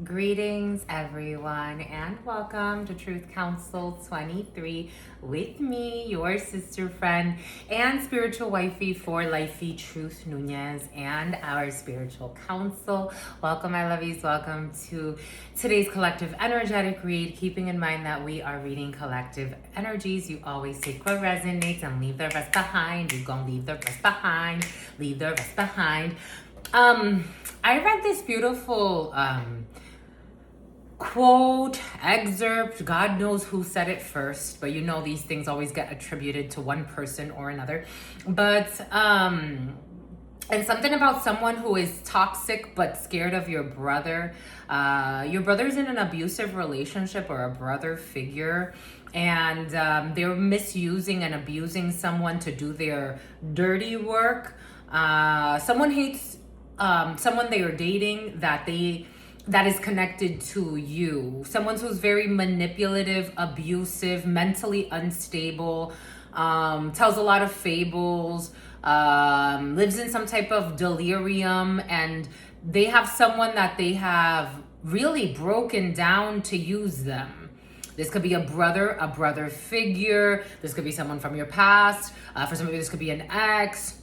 Greetings, everyone, and welcome to Truth Council 23 with me, your sister friend and spiritual wifey for lifey, Truth Nuñez, and our spiritual council. Welcome, my lovies. Welcome to today's collective energetic read. Keeping in mind that we are reading collective energies, you always take what resonates and leave the rest behind. You're gonna leave the rest behind. Leave the rest behind. I read this beautiful quote, excerpt, God knows who said it first, but you know these things always get attributed to one person or another. But and something about someone who is toxic but scared of your brother. Your brother's in an abusive relationship or a brother figure, and they're misusing and abusing someone to do their dirty work. Someone hates someone they are dating that is connected to you. Someone who's very manipulative, abusive, mentally unstable, tells a lot of fables, lives in some type of delirium, and they have someone that they have really broken down to use them. This could be a brother figure. This could be someone from your past. For some of you, this could be an ex.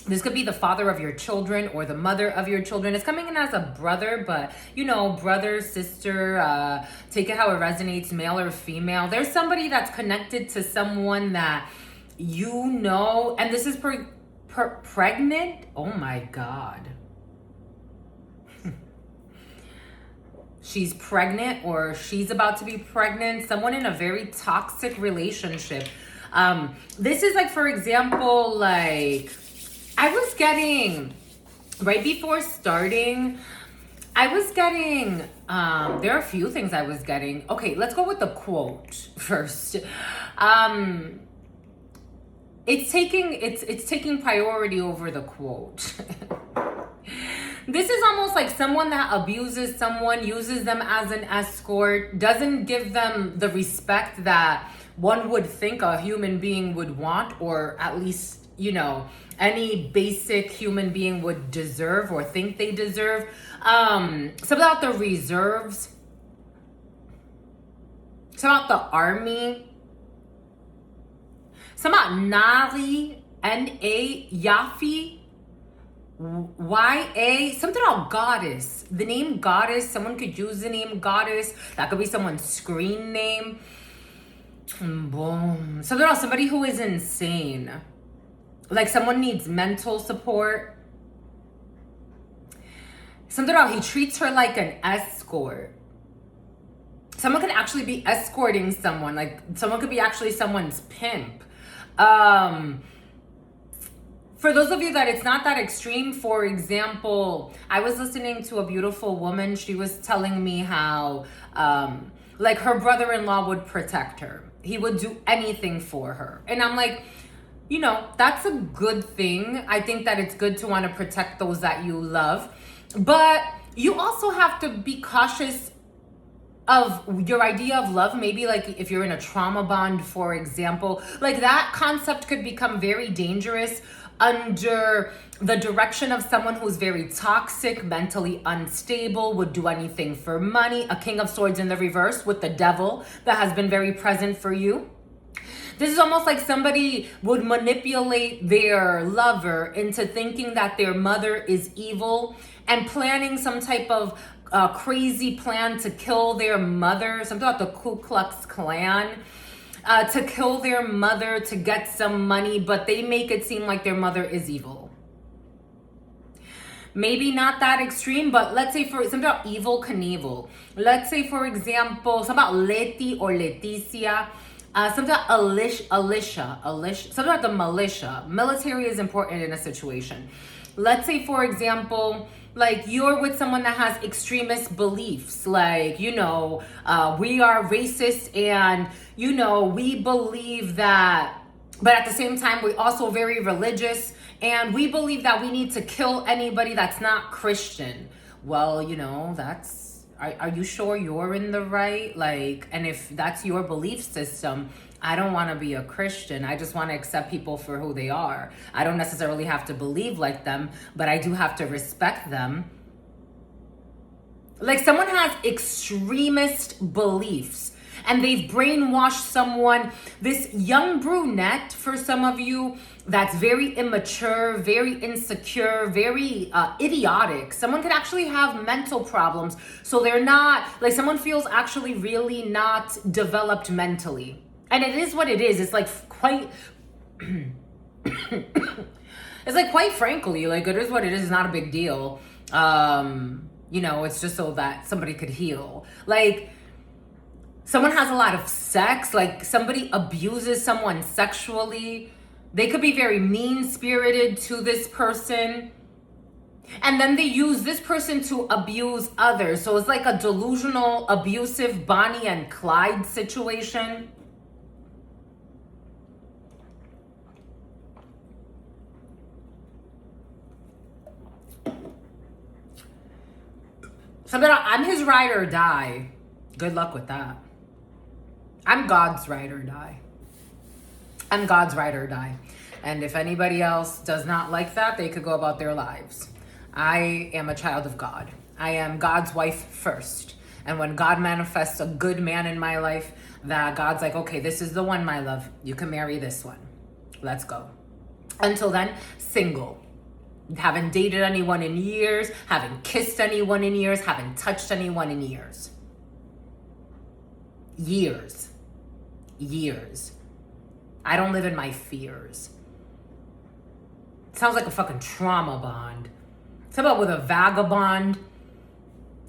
This could be the father of your children or the mother of your children. It's coming in as a brother, but you know, brother, sister, take it how it resonates, male or female. There's somebody that's connected to someone that you know, and this is pregnant. Oh my God. She's pregnant or she's about to be pregnant. Someone in a very toxic relationship. This is like, for example, like, I was getting, right before starting, there are a few things I was getting. Okay, let's go with the quote first. It's taking priority over the quote. This is almost like someone that abuses someone, uses them as an escort, doesn't give them the respect that one would think a human being would want, or at least, you know, any basic human being would deserve or think they deserve. Something about the reserves. Something about the army. Something about Nali, N-A, Yafi, Y-A. Something about goddess. The name goddess. Someone could use the name goddess. That could be someone's screen name. Boom. Something about somebody who is insane. Like someone needs mental support. Something about he treats her like an escort. Someone could actually be escorting someone. Like someone could be actually someone's pimp. For those of you that it's not that extreme, for example, I was listening to a beautiful woman. She was telling me how like her brother-in-law would protect her. He would do anything for her. And I'm like, you know, that's a good thing. I think that it's good to want to protect those that you love. But you also have to be cautious of your idea of love. Maybe like if you're in a trauma bond, for example, like that concept could become very dangerous under the direction of someone who's very toxic, mentally unstable, would do anything for money. A King of Swords in the reverse with the devil that has been very present for you. This is almost like somebody would manipulate their lover into thinking that their mother is evil and planning some type of crazy plan to kill their mother. Something about the Ku Klux Klan. To kill their mother to get some money, but they make it seem like their mother is evil. Maybe not that extreme, but let's say for something about Evil Knievel. Let's say, for example, something about Leti or Leticia. Something about Alicia, something about the militia. Military is important in a situation. Let's say, for example, like you're with someone that has extremist beliefs, like, you know, we are racist and, you know, we believe that, but at the same time, we're also very religious and we believe that we need to kill anybody that's not Christian. Well, you know, are you sure you're in the right? Like, and if that's your belief system, I don't want to be a Christian. I just want to accept people for who they are. I don't necessarily have to believe like them, but I do have to respect them. Like someone has extremist beliefs and they've brainwashed someone, this young brunette for some of you, that's very immature, very insecure, very idiotic. Someone could actually have mental problems. So they're not, like someone feels actually really not developed mentally. And it is what it is. It's like quite, it's like quite frankly, like it is what it is. It's not a big deal. You know, it's just so that somebody could heal. Like, someone has a lot of sex, like somebody abuses someone sexually. They could be very mean-spirited to this person. And then they use this person to abuse others. So it's like a delusional, abusive Bonnie and Clyde situation. So I'm his ride or die. Good luck with that. I'm God's ride or die. I'm God's ride or die. And if anybody else does not like that, they could go about their lives. I am a child of God. I am God's wife first. And when God manifests a good man in my life, that God's like, okay, this is the one, my love. You can marry this one. Let's go. Until then, single. Haven't dated anyone in years, haven't kissed anyone in years, haven't touched anyone in years. Years. I don't live in my fears. Sounds like a fucking trauma bond. It's about with a vagabond.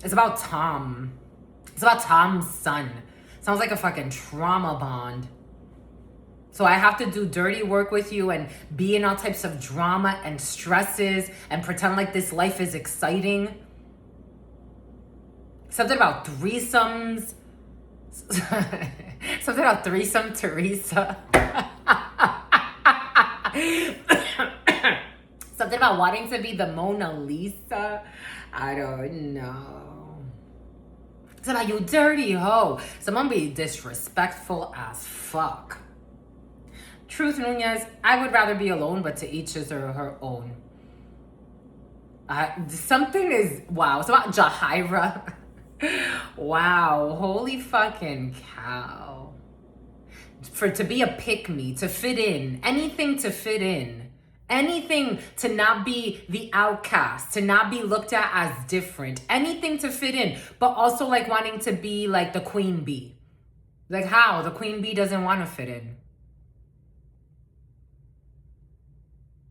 It's about Tom. It's about Tom's son. Sounds like a fucking trauma bond. So I have to do dirty work with you and be in all types of drama and stresses and pretend like this life is exciting. Something about threesomes. Something about threesome Teresa. Something about wanting to be the Mona Lisa. I don't know. It's about you dirty hoe. Someone be disrespectful as fuck. Truth, Nuñez, I would rather be alone, but to each his or her own. Something is, wow, it's about Jahira. Wow, holy fucking cow. To be a pick-me, to fit in, anything to fit in. Anything to not be the outcast, to not be looked at as different. Anything to fit in, but also like wanting to be like the queen bee. Like how? The queen bee doesn't want to fit in.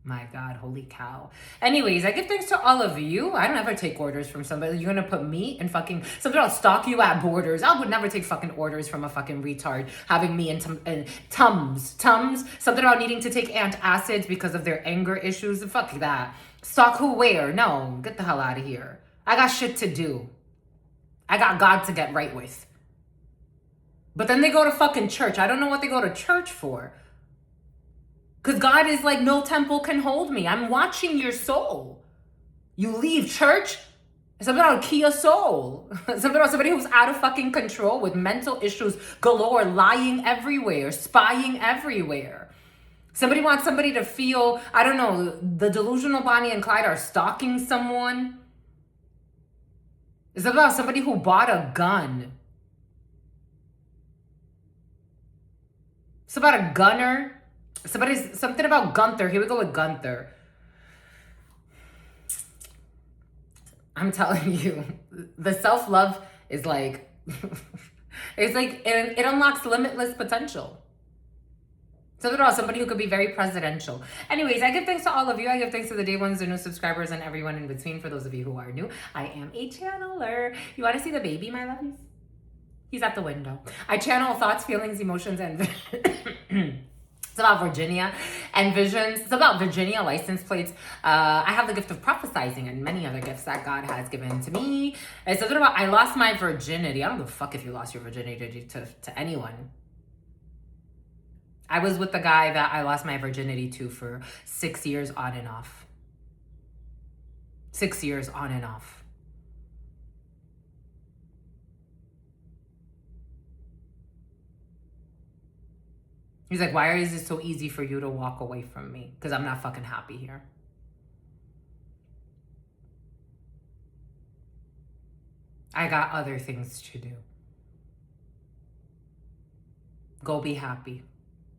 My God, holy cow. Anyways, I give thanks to all of you. I don't ever take orders from somebody. You're gonna put me in fucking... Somebody will stalk you at Borders. I would never take fucking orders from a fucking retard having me in Tums. Something about needing to take antacids because of their anger issues. Fuck that. Stalk who, where? No, get the hell out of here. I got shit to do. I got God to get right with. But then they go to fucking church. I don't know what they go to church for. Because God is like, no temple can hold me. I'm watching your soul. You leave church, something about Kia soul. Something about somebody who's out of fucking control with mental issues galore, lying everywhere, spying everywhere. Somebody wants somebody to feel, I don't know, the delusional Bonnie and Clyde are stalking someone. It's about somebody who bought a gun. It's about a gunner. Something about Gunther. Here we go with Gunther. I'm telling you, the self-love is like, it's like, it unlocks limitless potential. Something about somebody who could be very presidential. Anyways, I give thanks to all of you. I give thanks to the day ones, the new subscribers, and everyone in between. For those of you who are new, I am a channeler. You want to see the baby, my lovies? He's at the window. I channel thoughts, feelings, emotions, and... It's about Virginia and visions. It's about Virginia license plates. I have the gift of prophesizing and many other gifts that God has given to me. It's something about I lost my virginity. I don't give a fuck if you lost your virginity to anyone. I was with the guy that I lost my virginity to for 6 years on and off. 6 years on and off. He's like, why is it so easy for you to walk away from me? Because I'm not fucking happy here. I got other things to do. Go be happy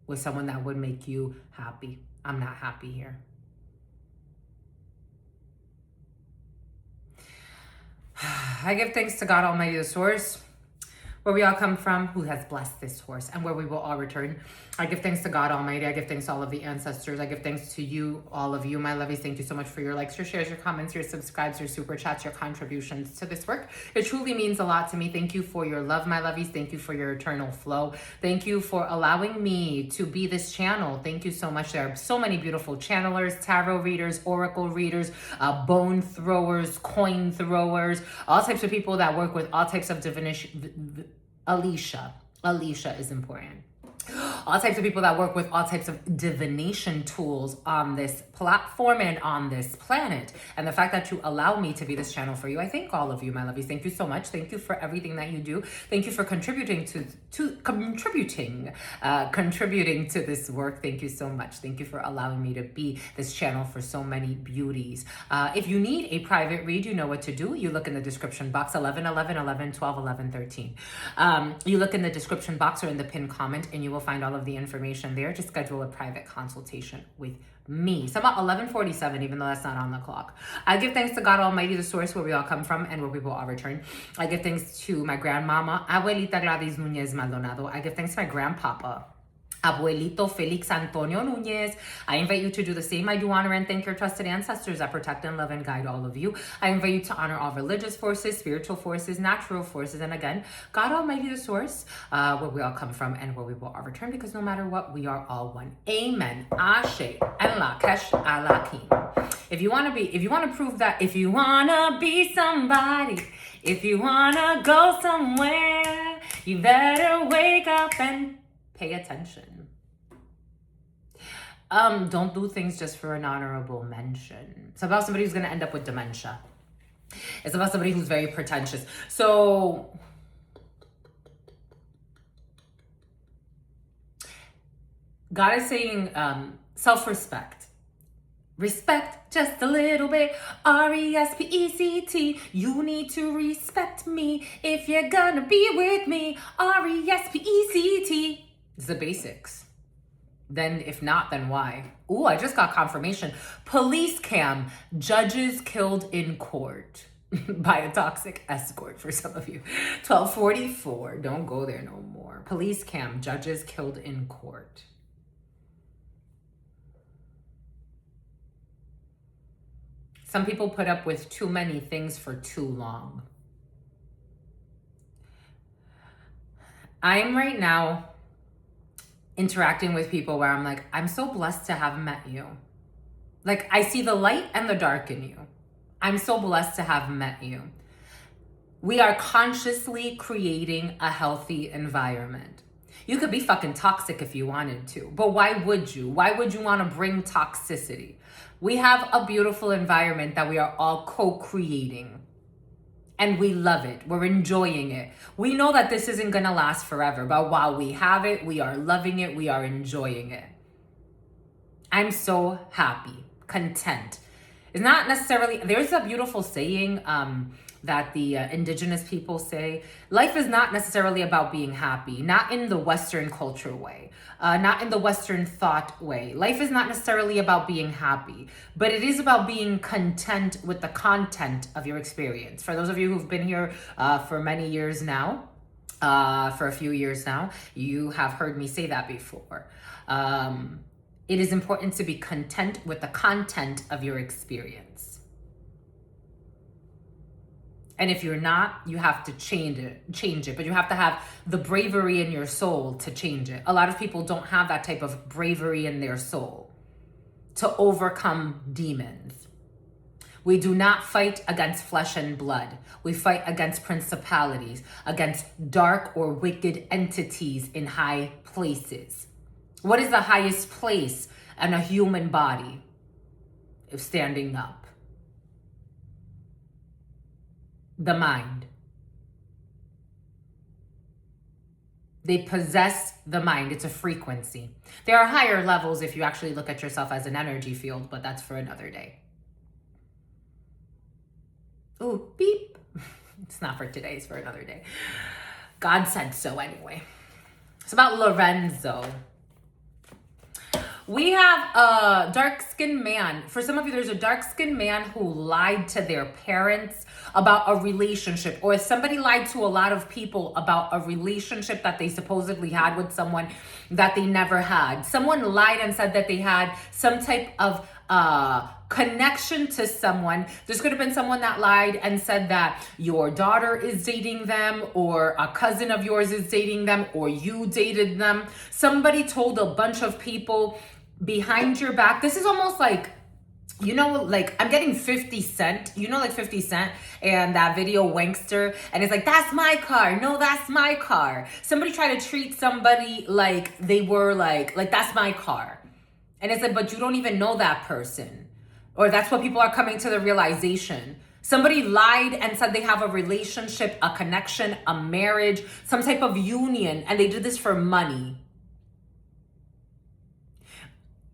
with someone that would make you happy. I'm not happy here. I give thanks to God Almighty, the source, where we all come from, who has blessed this horse, and where we will all return. I give thanks to God Almighty. I give thanks to all of the ancestors. I give thanks to you, all of you, my lovies. Thank you so much for your likes, your shares, your comments, your subscribes, your super chats, your contributions to this work. It truly means a lot to me. Thank you for your love, my lovies. Thank you for your eternal flow. Thank you for allowing me to be this channel. Thank you so much. There are so many beautiful channelers, tarot readers, oracle readers, bone throwers, coin throwers, all types of people that work with all types of divination. Alicia is important. All types of people that work with all types of divination tools on this platform and on this planet. And the fact that you allow me to be this channel for you, I thank all of you, my lovies. Thank you so much. Thank you for everything that you do. Thank you for contributing to this work. Thank you so much. Thank you for allowing me to be this channel for so many beauties. If you need a private read, you know what to do. You look in the description box, 11, 11, 11, 12, 11, 13. You look in the description box or in the pinned comment, and you will find all of the information there to schedule a private consultation with me. So I'm at 11:47, even though that's not on the clock. I give thanks to God Almighty, the source, where we all come from and where we will all return. I give thanks to my grandmama, Abuelita Gladys Nuñez Maldonado. I give thanks to my grandpapa, Abuelito Felix Antonio Nuñez. I invite you to do the same. I do honor and thank your trusted ancestors that protect and love and guide all of you. I invite you to honor all religious forces, spiritual forces, natural forces, and again, God Almighty, the source, where we all come from and where we will all return, because no matter what, we are all one. Amen. Ashe. And la kesh alakim. If you want to prove that, if you want to be somebody, if you want to go somewhere, you better wake up and pay attention. Don't do things just for an honorable mention. It's about somebody who's going to end up with dementia. It's about somebody who's very pretentious. So God is saying self-respect. Respect just a little bit. R-E-S-P-E-C-T. You need to respect me if you're gonna be with me. R-E-S-P-E-C-T. It's the basics. Then if not, then why? Ooh, I just got confirmation. Police cam, judges killed in court by a toxic escort for some of you. 1244, don't go there no more. Police cam, judges killed in court. Some people put up with too many things for too long. I am right now interacting with people where I'm like, I'm so blessed to have met you. Like, I see the light and the dark in you. I'm so blessed to have met you. We are consciously creating a healthy environment. You could be fucking toxic if you wanted to, but why would you? Why would you want to bring toxicity? We have a beautiful environment that we are all co-creating. And we love it. We're enjoying it. We know that this isn't going to last forever, but while we have it, we are loving it. We are enjoying it. I'm so happy, content. It's not necessarily, there's a beautiful saying that the indigenous people say, life is not necessarily about being happy, not in the Western culture way, not in the Western thought way. Life is not necessarily about being happy, but it is about being content with the content of your experience. For those of you who've been here for many years now, for a few years now, you have heard me say that before. It is important to be content with the content of your experience. And if you're not, you have to change it, but you have to have the bravery in your soul to change it. A lot of people don't have that type of bravery in their soul to overcome demons. We do not fight against flesh and blood. We fight against principalities, against dark or wicked entities in high places. What is the highest place in a human body? Of standing up. The mind. They possess the mind. It's a frequency. There are higher levels if you actually look at yourself as an energy field, but that's for another day. Ooh, beep. It's not for today, it's for another day. God said so anyway. It's about Lorenzo. We have a dark-skinned man. For some of you, there's a dark-skinned man who lied to their parents about a relationship, or somebody lied to a lot of people about a relationship that they supposedly had with someone that they never had. Someone lied and said that they had some type of connection to someone. There's could have been someone that lied and said that your daughter is dating them, or a cousin of yours is dating them, or you dated them. Somebody told a bunch of people behind your back. This is almost like, you know, like I'm getting 50 Cent, you know, like 50 Cent and that video Wankster, and it's like, that's my car. No, that's my car. Somebody tried to treat somebody like they were like that's my car. And it's like, but you don't even know that person. Or that's what people are coming to the realization. Somebody lied and said they have a relationship, a connection, a marriage, some type of union, and they did this for money.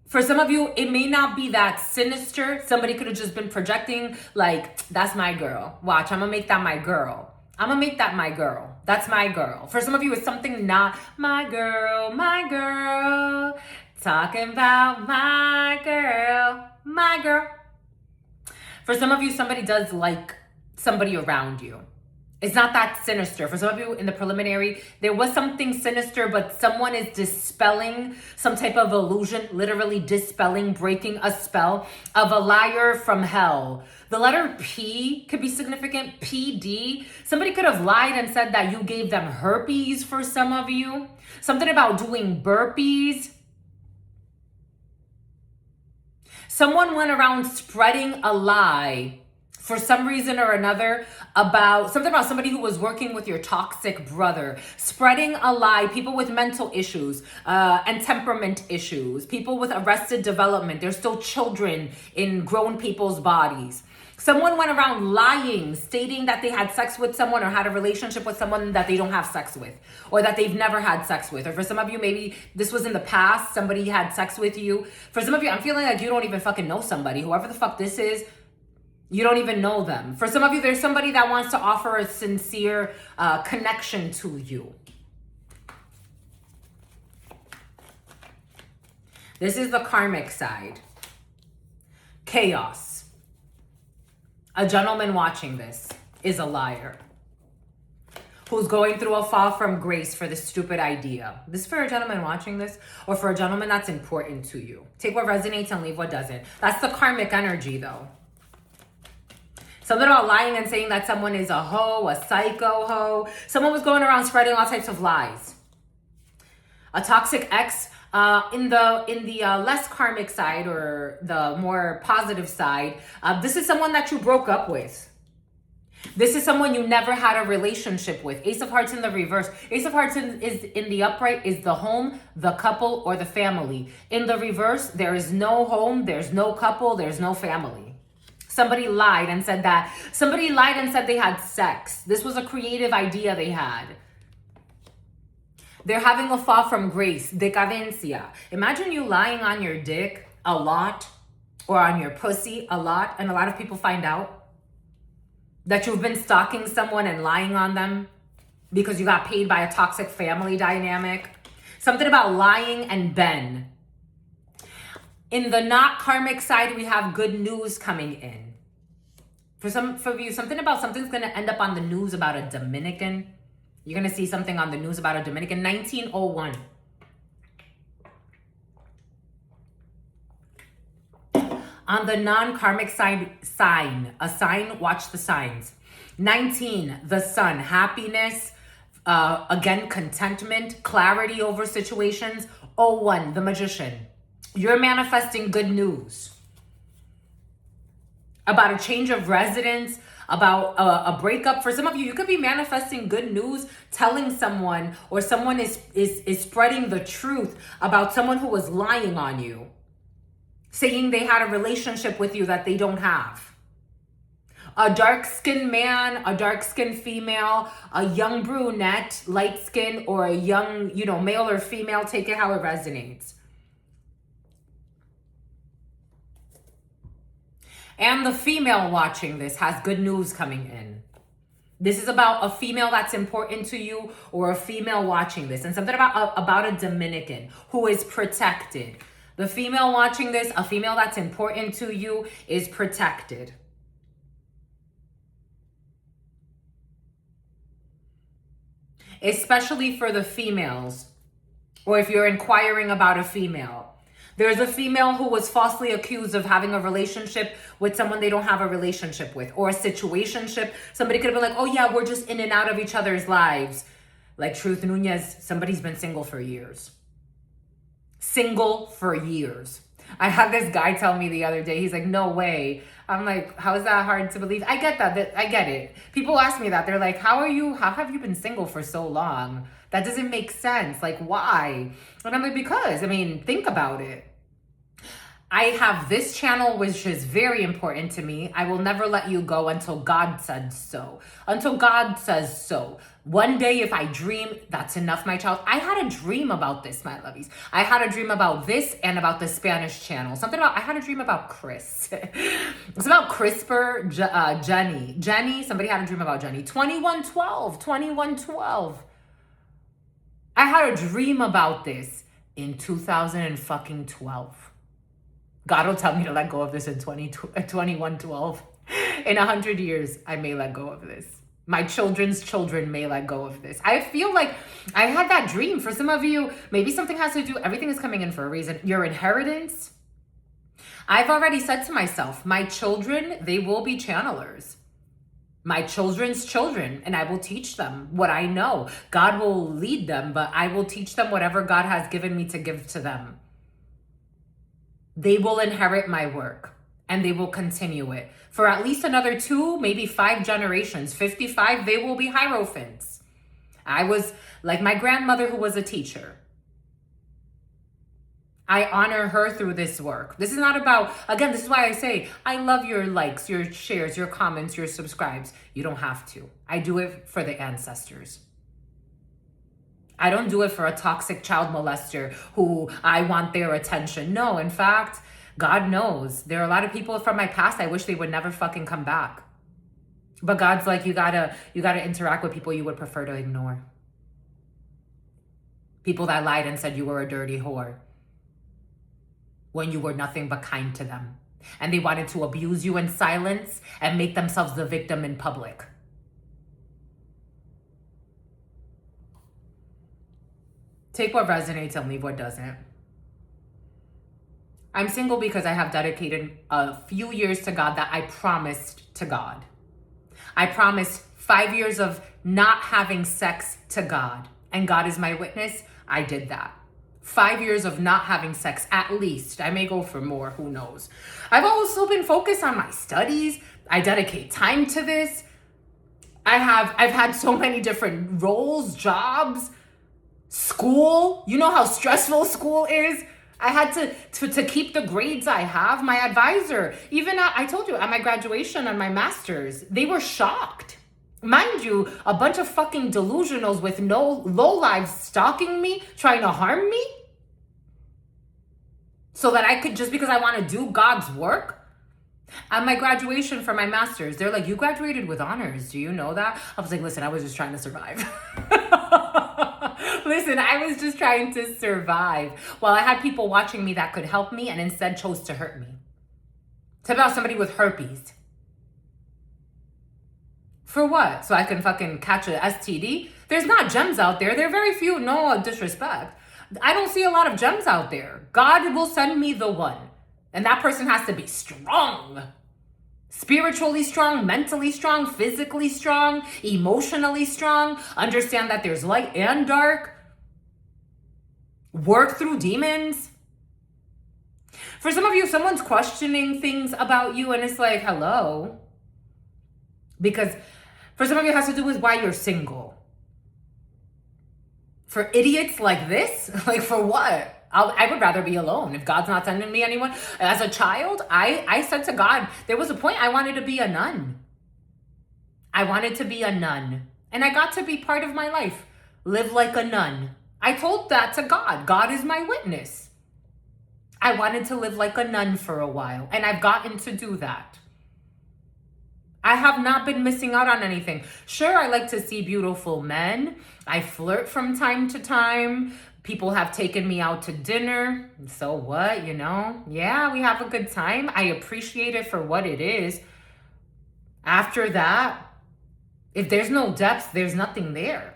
For some of you, it may not be that sinister. Somebody could have just been projecting like, that's my girl. Watch, I'm gonna make that my girl. I'm gonna make that my girl. That's my girl. For some of you, it's something not my girl, my girl. Talking about my girl, my girl. For some of you, somebody does like somebody around you. It's not that sinister. For some of you in the preliminary, there was something sinister, but someone is dispelling some type of illusion, literally dispelling, breaking a spell of a liar from hell. The letter P could be significant, PD. Somebody could have lied and said that you gave them herpes for some of you. Something about doing burpees. Someone went around spreading a lie for some reason or another about somebody who was working with your toxic brother, spreading a lie. People with mental issues and temperament issues, people with arrested development. They're still children in grown people's bodies. Someone went around lying, stating that they had sex with someone or had a relationship with someone that they don't have sex with, or that they've never had sex with. Or for some of you, maybe this was in the past, somebody had sex with you. For some of you, I'm feeling like you don't even fucking know somebody. Whoever the fuck this is, you don't even know them. For some of you, there's somebody that wants to offer a sincere connection to you. This is the karmic side. Chaos. A gentleman watching this is a liar who's going through a fall from grace for this stupid idea. This is for a gentleman watching this, or for a gentleman that's important to you. Take what resonates and leave what doesn't. That's the karmic energy, though. Something about lying and saying that someone is a hoe, a psycho hoe. Someone was going around spreading all types of lies. A toxic ex. In the less karmic side, or the more positive side, this is someone that you broke up with. This is someone you never had a relationship with. Ace of Hearts in the reverse. Ace of Hearts is in the upright is the home, the couple, or the family. In the reverse, there is no home, there's no couple, there's no family. Somebody lied and said that. Somebody lied and said they had sex. This was a creative idea they had. They're having a fall from grace, decadencia. Imagine you lying on your dick a lot, or on your pussy a lot, and a lot of people find out that you've been stalking someone and lying on them because you got paid by a toxic family dynamic. Something about lying and Ben. In the not karmic side, we have good news coming in. For you, something about something's going to end up on the news about a Dominican. You're going to see something on the news about a Dominican. 1901. On the non-karmic side, sign. A sign, watch the signs. 19, the sun. Happiness. Again, contentment. Clarity over situations. 01, the magician. You're manifesting good news. About a change of residence. About a breakup. For some of you, you could be manifesting good news, telling someone, or someone is spreading the truth about someone who was lying on you, saying they had a relationship with you that they don't have. A dark-skinned man, a dark-skinned female, a young brunette, light-skinned, or a young, male or female, take it how it resonates. And the female watching this has good news coming in. This is about a female that's important to you or a female watching this. And something about a Dominican who is protected. The female watching this, a female that's important to you, is protected. Especially for the females, or if you're inquiring about a female. There's a female who was falsely accused of having a relationship with someone they don't have a relationship with, or a situationship. Somebody could have been like, oh yeah, we're just in and out of each other's lives. Like Truth Nuñez, somebody's been single for years. Single for years. I had this guy tell me the other day, he's like, no way. I'm like, how is that hard to believe? I get that. I get it. People ask me that. They're like, how have you been single for so long? That doesn't make sense. Like, why? And I'm like, because, I mean, think about it. I have this channel, which is very important to me. I will never let you go until God said so. Until God says so. One day, if I dream, that's enough, my child. I had a dream about this, my lovies. I had a dream about this and about the Spanish channel. I had a dream about Chris. It's about CRISPR, Jenny. Somebody had a dream about Jenny. 2112. I had a dream about this in 2012. God will tell me to let go of this in 2112. In 100 years, I may let go of this. My children's children may let go of this. I feel like I had that dream. For some of you, maybe something has to do, everything is coming in for a reason. Your inheritance. I've already said to myself, my children, they will be channelers. My children's children, and I will teach them what I know. God will lead them, but I will teach them whatever God has given me to give to them. They will inherit my work, and they will continue it. For at least another 2, maybe 5 generations, 55, they will be hierophants. I was like my grandmother who was a teacher. I honor her through this work. This is not about, again, this is why I say, I love your likes, your shares, your comments, your subscribes. You don't have to. I do it for the ancestors. I don't do it for a toxic child molester who I want their attention. No, in fact, God knows. There are a lot of people from my past I wish they would never fucking come back. But God's like, you gotta interact with people you would prefer to ignore. People that lied and said you were a dirty whore when you were nothing but kind to them. And they wanted to abuse you in silence and make themselves the victim in public. Take what resonates and leave what doesn't. I'm single because I have dedicated a few years to God that I promised to God. I promised 5 years of not having sex to God. And God is my witness, I did that. 5 years of not having sex, at least. I may go for more, who knows. I've also been focused on my studies. I dedicate time to this. I've had so many different roles, jobs, school. You know how stressful school is? I had to keep the grades I have. My advisor, even I told you, at my graduation and my master's, they were shocked. Mind you, a bunch of fucking delusionals with no lowlives stalking me, trying to harm me, so that I could, just because I want to do God's work. At my graduation for my master's, they're like, you graduated with honors. Do you know that? I was like, listen, I was just trying to survive. Listen, I was just trying to survive. Well, I had people watching me that could help me and instead chose to hurt me. It's about somebody with herpes. For what? So I can fucking catch a STD? There's not gems out there. There are very few, no disrespect. I don't see a lot of gems out there. God will send me the one. And that person has to be strong. Spiritually strong, mentally strong, physically strong, emotionally strong. Understand that there's light and dark. Work through demons. For some of you, someone's questioning things about you and it's like, hello. Because for some of you, it has to do with why you're single. For idiots like this, like for what? I would rather be alone if God's not sending me anyone. As a child, I said to God, there was a point I wanted to be a nun. I wanted to be a nun. And I got to be part of my life. Live like a nun. I told that to God. God is my witness. I wanted to live like a nun for a while. And I've gotten to do that. I have not been missing out on anything. Sure, I like to see beautiful men. I flirt from time to time. People have taken me out to dinner. So what, you know? Yeah, we have a good time. I appreciate it for what it is. After that, if there's no depth, there's nothing there.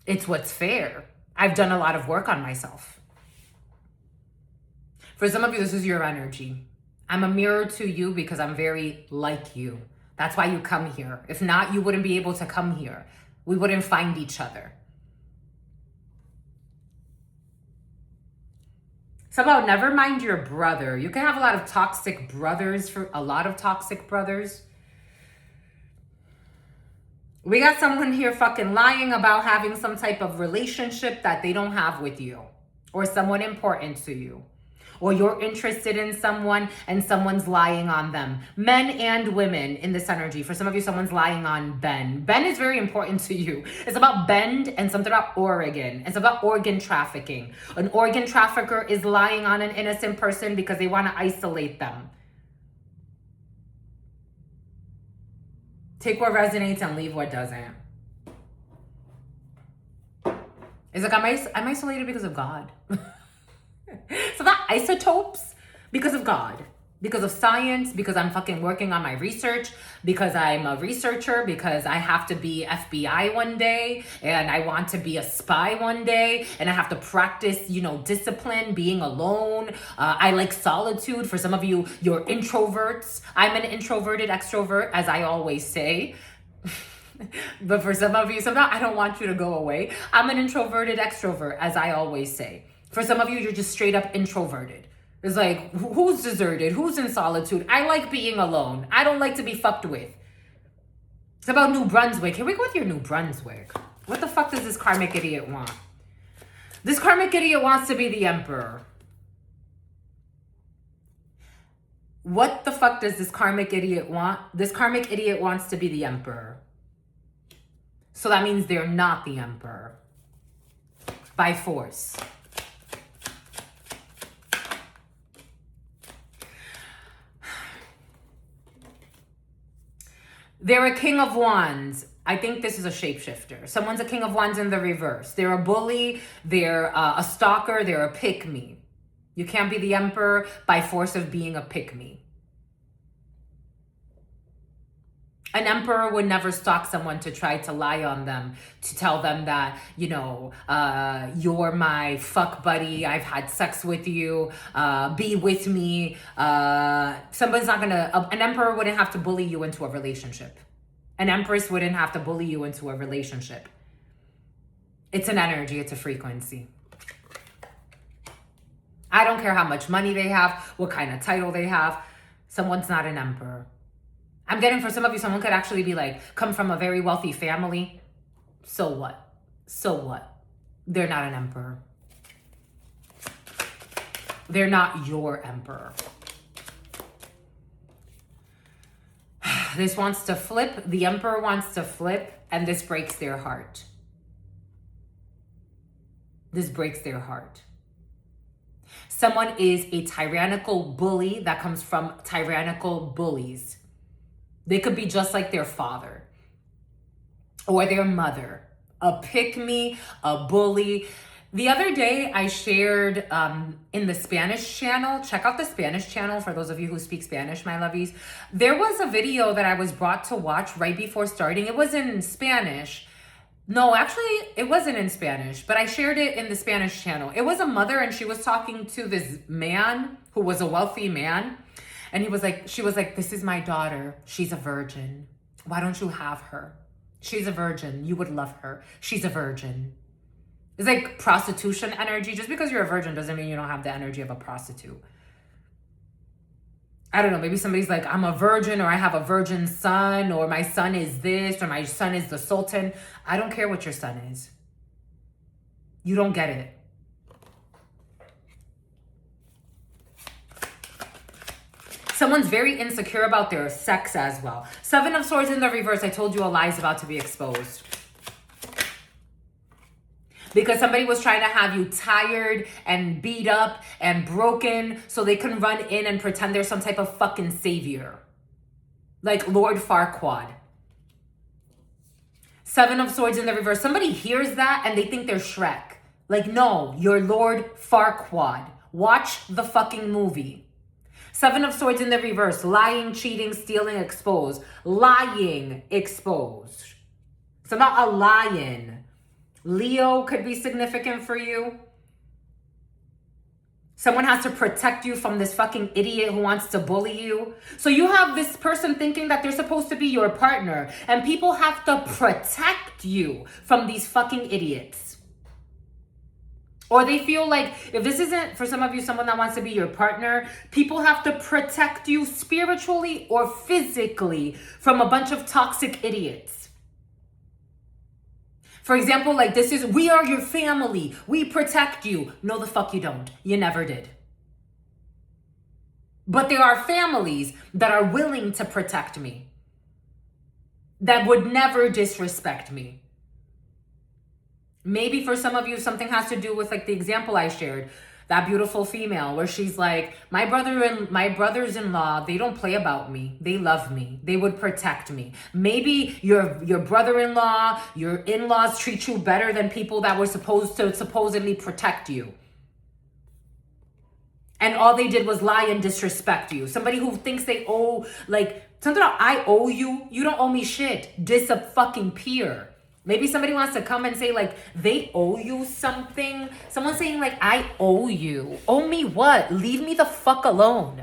It's what's fair. I've done a lot of work on myself. For some of you, this is your energy. I'm a mirror to you because I'm very like you. That's why you come here. If not, you wouldn't be able to come here. We wouldn't find each other. It's about never mind your brother. You can have a lot of toxic brothers, for a lot of toxic brothers. We got someone here fucking lying about having some type of relationship that they don't have with you, or someone important to you, or you're interested in someone and someone's lying on them. Men and women in this energy. For some of you, someone's lying on Ben. Ben is very important to you. It's about Bend and something about Oregon. It's about organ trafficking. An organ trafficker is lying on an innocent person because they want to isolate them. Take what resonates and leave what doesn't. It's like, I'm isolated because of God. So that isotopes because of God, because of science, because I'm fucking working on my research, because I'm a researcher, because I have to be FBI one day, and I want to be a spy one day, and I have to practice, you know, discipline, being alone. I like solitude. For some of you, you're introverts. I'm an introverted extrovert, as I always say. But for some of you, somehow I don't want you to go away. I'm an introverted extrovert, as I always say. For some of you, you're just straight up introverted. It's like, who's deserted? Who's in solitude? I like being alone. I don't like to be fucked with. It's about New Brunswick. Here we go with your New Brunswick. What the fuck does this karmic idiot want? This karmic idiot wants to be the emperor. What the fuck does this karmic idiot want? This karmic idiot wants to be the emperor. So that means they're not the emperor. By force. They're a king of wands. I think this is a shapeshifter. Someone's a king of wands in the reverse. They're a bully. They're a stalker. They're a pick-me. You can't be the emperor by force of being a pick-me. An emperor would never stalk someone to try to lie on them, to tell them that, you know, you're my fuck buddy, I've had sex with you, be with me. Somebody's not gonna, an emperor wouldn't have to bully you into a relationship. An empress wouldn't have to bully you into a relationship. It's an energy, it's a frequency. I don't care how much money they have, what kind of title they have. Someone's not an emperor. I'm getting, for some of you, someone could actually be like, come from a very wealthy family. So what? So what? They're not an emperor. They're not your emperor. This wants to flip. The emperor wants to flip, and this breaks their heart. This breaks their heart. Someone is a tyrannical bully that comes from tyrannical bullies. They could be just like their father or their mother, a pick-me, a bully. The other day I shared in the Spanish channel, check out the Spanish channel for those of you who speak Spanish, my lovies. There was a video that I was brought to watch right before starting. It was in Spanish. No, actually, it wasn't in Spanish, but I shared it in the Spanish channel. It was a mother, and she was talking to this man who was a wealthy man. And she was like, this is my daughter. She's a virgin. Why don't you have her? She's a virgin. You would love her. She's a virgin. It's like prostitution energy. Just because you're a virgin doesn't mean you don't have the energy of a prostitute. I don't know. Maybe somebody's like, I'm a virgin, or I have a virgin son, or my son is this, or my son is the sultan. I don't care what your son is. You don't get it. Someone's very insecure about their sex as well. Seven of Swords in the reverse. I told you a lie is about to be exposed. Because somebody was trying to have you tired and beat up and broken so they can run in and pretend they're some type of fucking savior. Like Lord Farquaad. Seven of Swords in the reverse. Somebody hears that and they think they're Shrek. Like, no, you're Lord Farquaad. Watch the fucking movie. Seven of Swords in the reverse. Lying, cheating, stealing, exposed. Lying, exposed. So not a lion. Leo could be significant for you. Someone has to protect you from this fucking idiot who wants to bully you. So you have this person thinking that they're supposed to be your partner, and people have to protect you from these fucking idiots. Or they feel like if this isn't, for some of you, someone that wants to be your partner, people have to protect you spiritually or physically from a bunch of toxic idiots. For example, like this is, we are your family. We protect you. No, the fuck you don't. You never did. But there are families that are willing to protect me, that would never disrespect me. Maybe for some of you, something has to do with like the example I shared, that beautiful female where she's like, my brothers-in-law, they don't play about me. They love me. They would protect me. Maybe your brother-in-law, your in-laws treat you better than people that were supposed to supposedly protect you. And all they did was lie and disrespect you. Somebody who thinks they owe, like, something about I owe you. You don't owe me shit. Disappear. Maybe somebody wants to come and say like, they owe you something. Someone's saying like, I owe you. Owe me what? Leave me the fuck alone.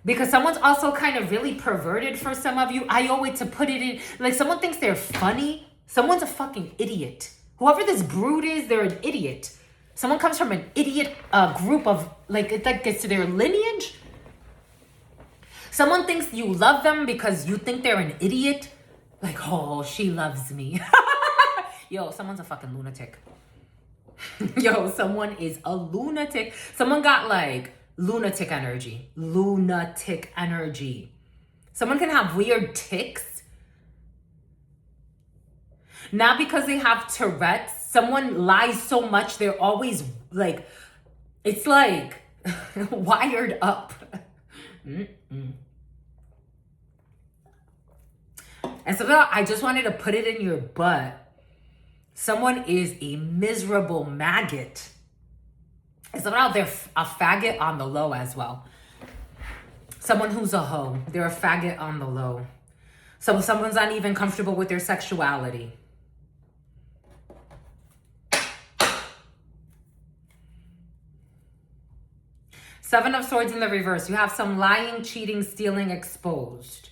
Because someone's also kind of really perverted for some of you. I owe it to put it in. Like someone thinks they're funny. Someone's a fucking idiot. Whoever this brood is, they're an idiot. Someone comes from an idiot group of, like, it like gets to their lineage. Someone thinks you love them because you think they're an idiot. Like, oh, she loves me. Yo, someone's a fucking lunatic. Yo, someone is a lunatic. Someone got like lunatic energy. Lunatic energy. Someone can have weird tics. Not because they have Tourette's. Someone lies so much, they're always like, it's like wired up. And so I just wanted to put it in your butt. Someone is a miserable maggot. And somehow they're a faggot on the low as well. Someone who's a hoe. They're a faggot on the low. So someone's not even comfortable with their sexuality. Seven of Swords in the reverse. You have some lying, cheating, stealing exposed.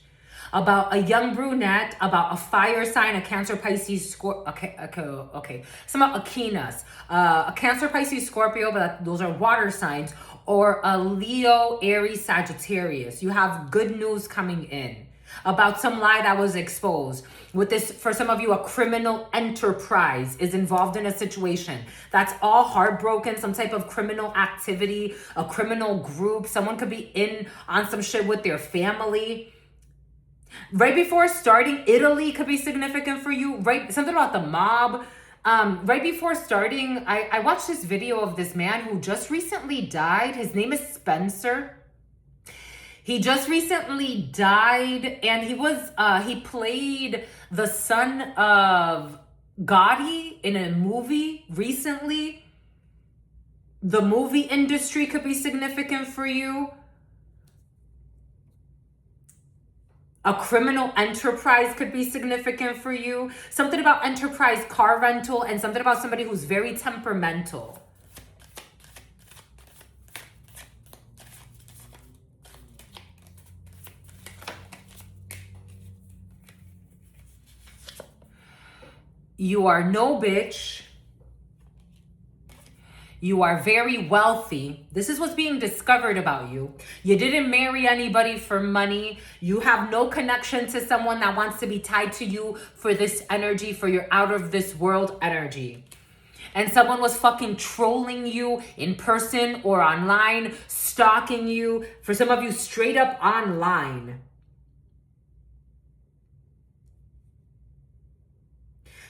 About a young brunette, about a fire sign, a Cancer, Pisces, Scorpio. Okay. Some Aquinas. A Cancer, Pisces, Scorpio, but those are water signs. Or a Leo, Aries, Sagittarius. You have good news coming in about some lie that was exposed. With this, for some of you, a criminal enterprise is involved in a situation that's all heartbroken, some type of criminal activity, a criminal group. Someone could be in on some shit with their family. Right before starting, Italy could be significant for you. Right, something about the mob. Right before starting, I watched this video of this man who just recently died. His name is Spencer. He just recently died, and he played the son of Gotti in a movie recently. The movie industry could be significant for you. A criminal enterprise could be significant for you. Something about enterprise car rental, and something about somebody who's very temperamental. You are no bitch. You are very wealthy. This is what's being discovered about you. You didn't marry anybody for money. You have no connection to someone that wants to be tied to you for this energy, for your out of this world energy. And someone was fucking trolling you in person or online, stalking you. For some of you, straight up online.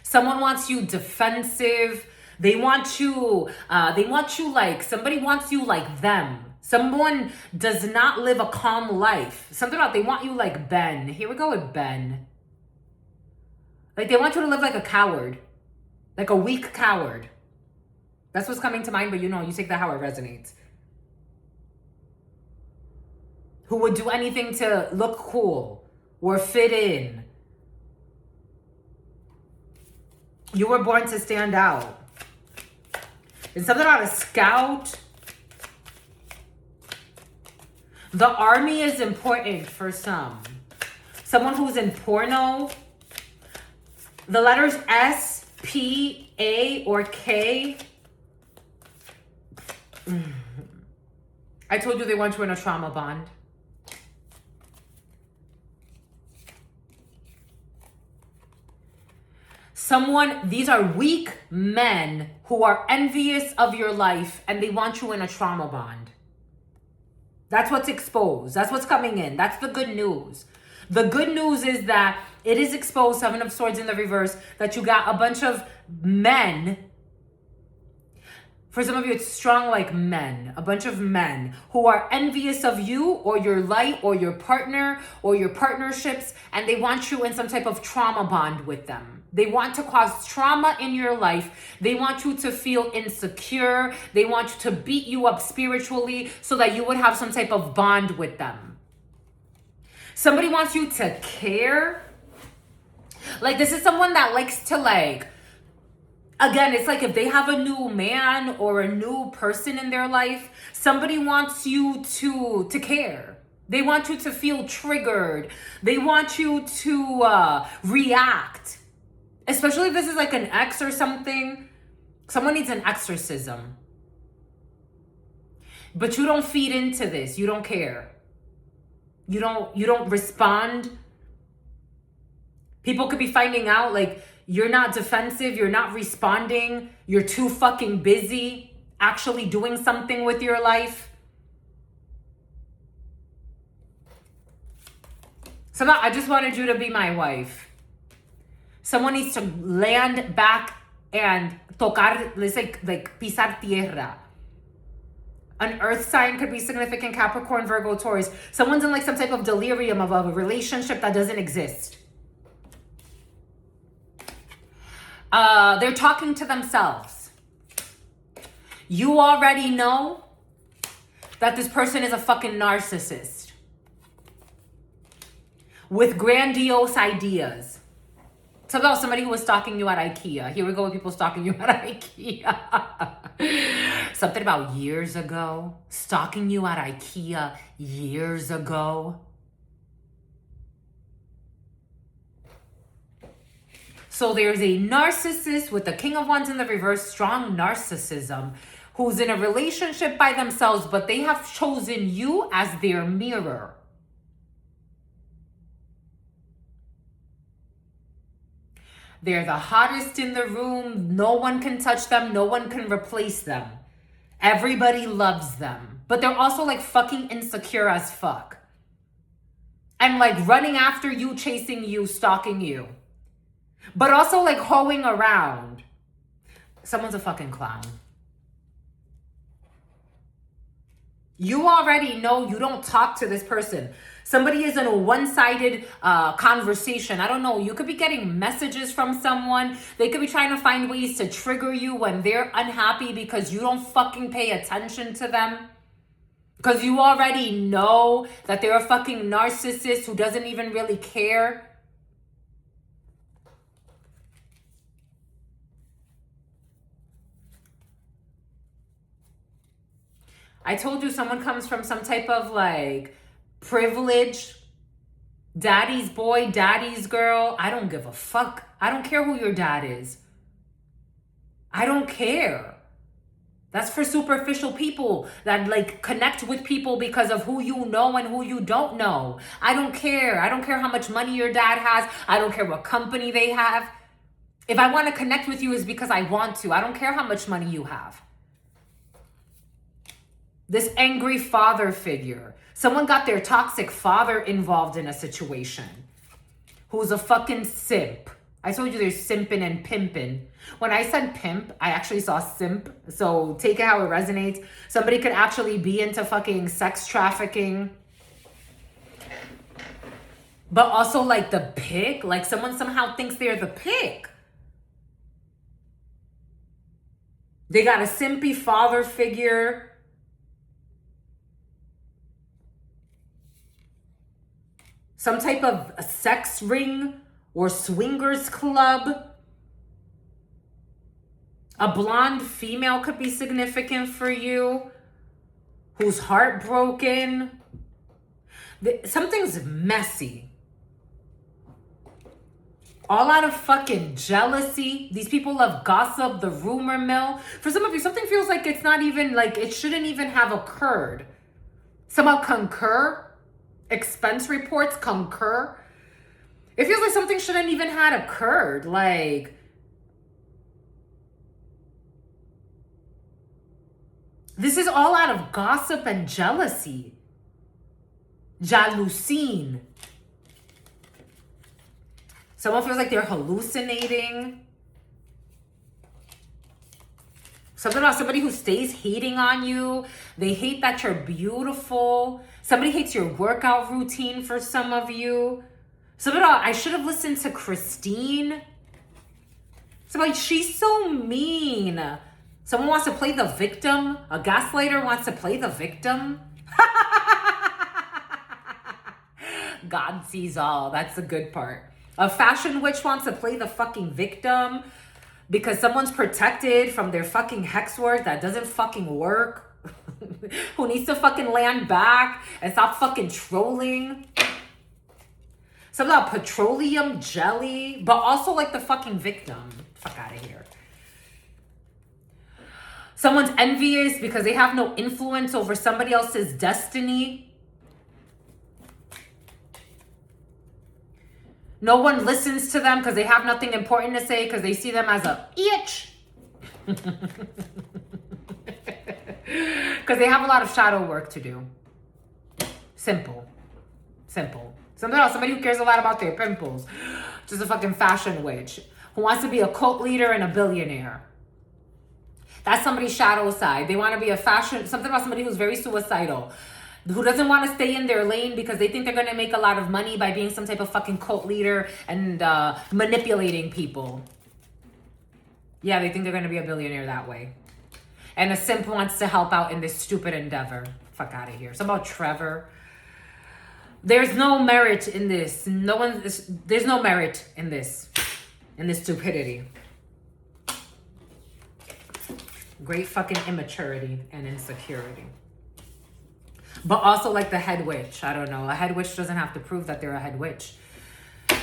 Someone wants you defensive. They want you like, somebody wants you like them. Someone does not live a calm life. Something about they want you like Ben. Here we go with Ben. Like they want you to live like a coward. Like a weak coward. That's what's coming to mind, but you take that how it resonates. Who would do anything to look cool or fit in. You were born to stand out. It's something about a scout. The army is important for some. Someone who's in porno. The letters S, P, A, or K. I told you they want you in a trauma bond. These are weak men who are envious of your life and they want you in a trauma bond. That's what's exposed. That's what's coming in. That's the good news. The good news is that it is exposed, Seven of Swords in the reverse, that you got a bunch of men. For some of you, it's strong like men. A bunch of men who are envious of you or your light or your partner or your partnerships, and they want you in some type of trauma bond with them. They want to cause trauma in your life. They want you to feel insecure. They want you to beat you up spiritually so that you would have some type of bond with them. Somebody wants you to care. Like this is someone that likes to again, it's like if they have a new man or a new person in their life, somebody wants you to care. They want you to feel triggered. They want you to react. Especially if this is like an ex or something. Someone needs an exorcism. But you don't feed into this. You don't care. You don't respond. People could be finding out like you're not defensive, you're not responding, you're too fucking busy actually doing something with your life. So I just wanted you to be my wife. Someone needs to land back and tocar, let's say, like pisar tierra. An earth sign could be significant, Capricorn, Virgo, Taurus. Someone's in like some type of delirium of a relationship that doesn't exist. They're talking to themselves. You already know that this person is a fucking narcissist with grandiose ideas. It's about somebody who was stalking you at IKEA. Here we go with people stalking you at IKEA. Something about years ago. Stalking you at IKEA years ago. So there's a narcissist with the King of Wands in the reverse, strong narcissism, who's in a relationship by themselves, but they have chosen you as their mirror. They're the hottest in the room. No one can touch them. No one can replace them. Everybody loves them. But they're also like fucking insecure as fuck. And like running after you, chasing you, stalking you. But also like hoeing around. Someone's a fucking clown. You already know you don't talk to this person. Somebody is in a one-sided conversation. I don't know. You could be getting messages from someone. They could be trying to find ways to trigger you when they're unhappy because you don't fucking pay attention to them. Because you already know that they're a fucking narcissist who doesn't even really care. I told you someone comes from some type of like privilege, daddy's boy, daddy's girl. I don't give a fuck. I don't care who your dad is. I don't care. That's for superficial people that like connect with people because of who you know and who you don't know. I don't care. I don't care how much money your dad has. I don't care what company they have. If I want to connect with you, it's because I want to. I don't care how much money you have. This angry father figure. Someone got their toxic father involved in a situation. Who's a fucking simp. I told you there's simping and pimping. When I said pimp, I actually saw simp. So take it how it resonates. Somebody could actually be into fucking sex trafficking. But also like the pick. Like someone somehow thinks they're the pick. They got a simpy father figure. Some type of a sex ring or swingers club. A blonde female could be significant for you. Who's heartbroken. Something's messy. All out of fucking jealousy. These people love gossip, the rumor mill. For some of you, something feels like it's not even, like it shouldn't even have occurred. Somehow concur. Expense reports concur. It feels like something shouldn't even had occurred. Like, this is all out of gossip and jealousy. Jalousine. Someone feels like they're hallucinating. Something about somebody who stays hating on you. They hate that you're beautiful. Somebody hates your workout routine for some of you. Something about, I should have listened to Christine. Somebody, she's so mean. Someone wants to play the victim. A gaslighter wants to play the victim. God sees all. That's the good part. A fashion witch wants to play the fucking victim because someone's protected from their fucking hex work that doesn't fucking work. Who needs to fucking land back and stop fucking trolling. Something about petroleum jelly, but also like the fucking victim. Fuck out of here. Someone's envious because they have no influence over somebody else's destiny. No one listens to them because they have nothing important to say because they see them as a itch. Because they have a lot of shadow work to do. Simple. Simple. Somebody who cares a lot about their pimples. Just a fucking fashion witch. Who wants to be a cult leader and a billionaire. That's somebody's shadow side. They want to be a fashion... Something about somebody who's very suicidal. Who doesn't want to stay in their lane because they think they're going to make a lot of money by being some type of fucking cult leader and manipulating people. Yeah, they think they're going to be a billionaire that way. And a simp wants to help out in this stupid endeavor. Fuck out of here. It's about Trevor. There's no merit in this. There's no merit in this. In this stupidity. Great fucking immaturity and insecurity. But also like the head witch. I don't know. A head witch doesn't have to prove that they're a head witch.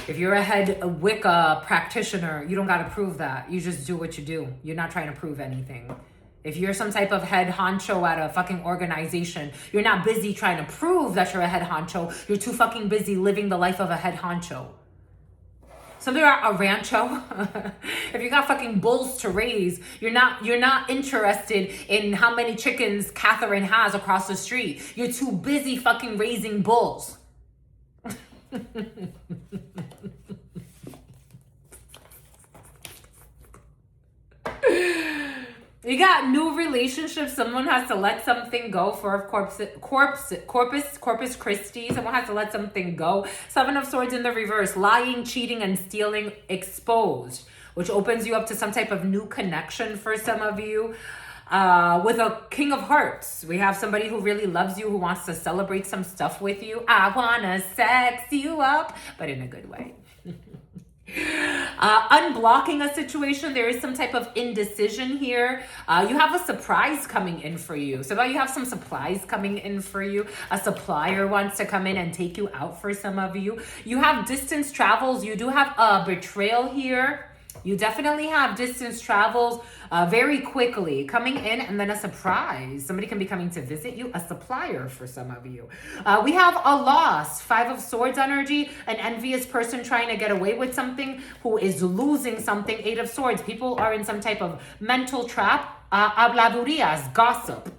If you're a Wicca practitioner, you don't got to prove that. You just do what you do. You're not trying to prove anything. If you're some type of head honcho at a fucking organization, you're not busy trying to prove that you're a head honcho. You're too fucking busy living the life of a head honcho. Something about a rancho. If you got fucking bulls to raise, you're not interested in how many chickens Catherine has across the street. You're too busy fucking raising bulls. You got new relationships. Someone has to let something go for Corpus Christi. Someone has to let something go. Seven of Swords in the reverse. Lying, cheating, and stealing exposed. Which opens you up to some type of new connection for some of you. With a King of Hearts. We have somebody who really loves you, who wants to celebrate some stuff with you. I wanna sex you up, but in a good way. Unblocking a situation. There is some type of indecision here. You have a surprise coming in for you. So you have some supplies coming in for you. A supplier wants to come in and take you out for some of you. You have distance travels. You do have a betrayal here. You definitely have distance travels very quickly coming in, and then a surprise. Somebody can be coming to visit you, a supplier for some of you. We have a loss, Five of Swords energy, an envious person trying to get away with something who is losing something, Eight of Swords. People are in some type of mental trap. Habladurías, gossip.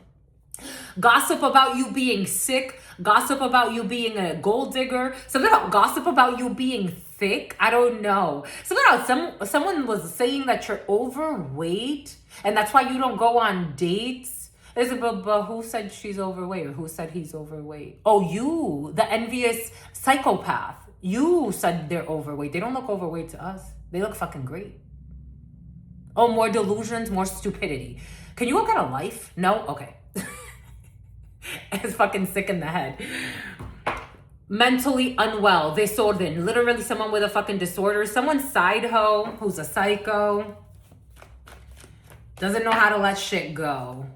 Gossip about you being sick. Gossip about you being a gold digger. Something about gossip about you being thick. I don't know. Someone was saying that you're overweight and that's why you don't go on dates. But who said she's overweight or who said he's overweight? Oh, you, the envious psychopath. You said they're overweight. They don't look overweight to us. They look fucking great. Oh, more delusions, more stupidity. Can you all get a life? No? Okay. It's fucking sick in the head. Mentally unwell, desorden. Literally someone with a fucking disorder. Someone's side hoe who's a psycho. Doesn't know how to let shit go.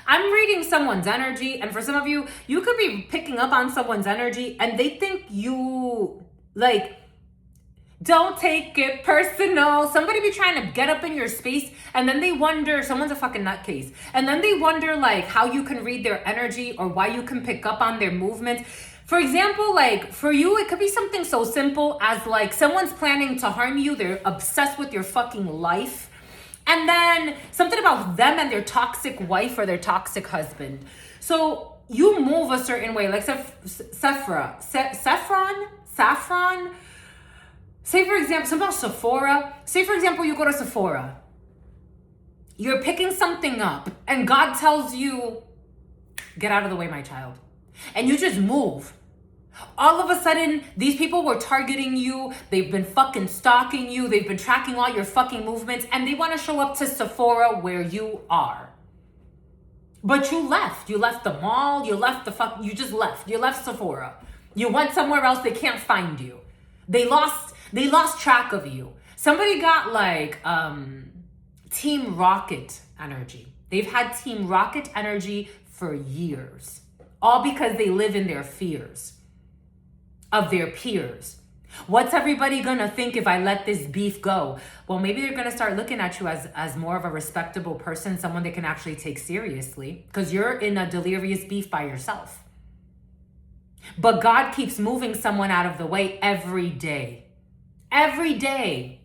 I'm reading someone's energy, and for some of you, you could be picking up on someone's energy and they think you, like, don't take it personal. Somebody be trying to get up in your space and then they wonder, someone's a fucking nutcase. And then they wonder like how you can read their energy or why you can pick up on their movements. For example, like for you, it could be something so simple as like someone's planning to harm you. They're obsessed with your fucking life. And then something about them and their toxic wife or their toxic husband. So you move a certain way, like Saffron. Say for example, something about Sephora. Say for example, you go to Sephora. You're picking something up and God tells you, get out of the way, my child. And you just move. All of a sudden, these people were targeting you. They've been fucking stalking you. They've been tracking all your fucking movements. And they want to show up to Sephora where you are. But you left. You left the mall. You just left. You left Sephora. You went somewhere else. They can't find you. They lost track of you. Somebody got like Team Rocket energy. They've had Team Rocket energy for years. All because they live in their fears of their peers. What's everybody gonna think if I let this beef go? Well, maybe they're gonna start looking at you as more of a respectable person, someone they can actually take seriously, because you're in a delirious beef by yourself. But God keeps moving someone out of the way every day. Every day.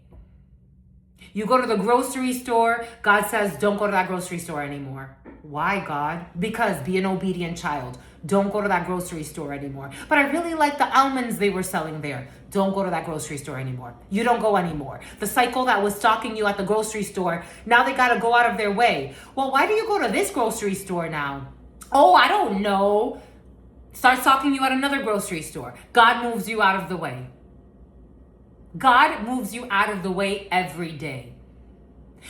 You go to the grocery store, God says, don't go to that grocery store anymore. Why, God? Because be an obedient child. Don't go to that grocery store anymore. But I really like the almonds they were selling there. Don't go to that grocery store anymore. You don't go anymore. The cycle that was stalking you at the grocery store, now they got to go out of their way. Well, why do you go to this grocery store now? Oh, I don't know. Start stalking you at another grocery store. God moves you out of the way. God moves you out of the way every day.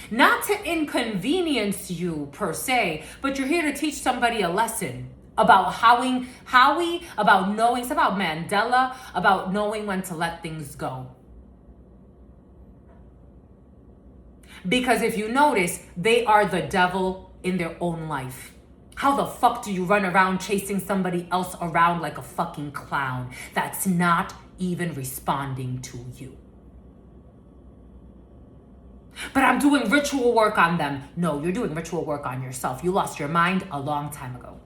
Not to inconvenience you per se, but you're here to teach somebody a lesson about Howie, about knowing, it's about Mandela, about knowing when to let things go. Because if you notice, they are the devil in their own life. How the fuck do you run around chasing somebody else around like a fucking clown that's not even responding to you? But I'm doing ritual work on them. No, you're doing ritual work on yourself. You lost your mind a long time ago.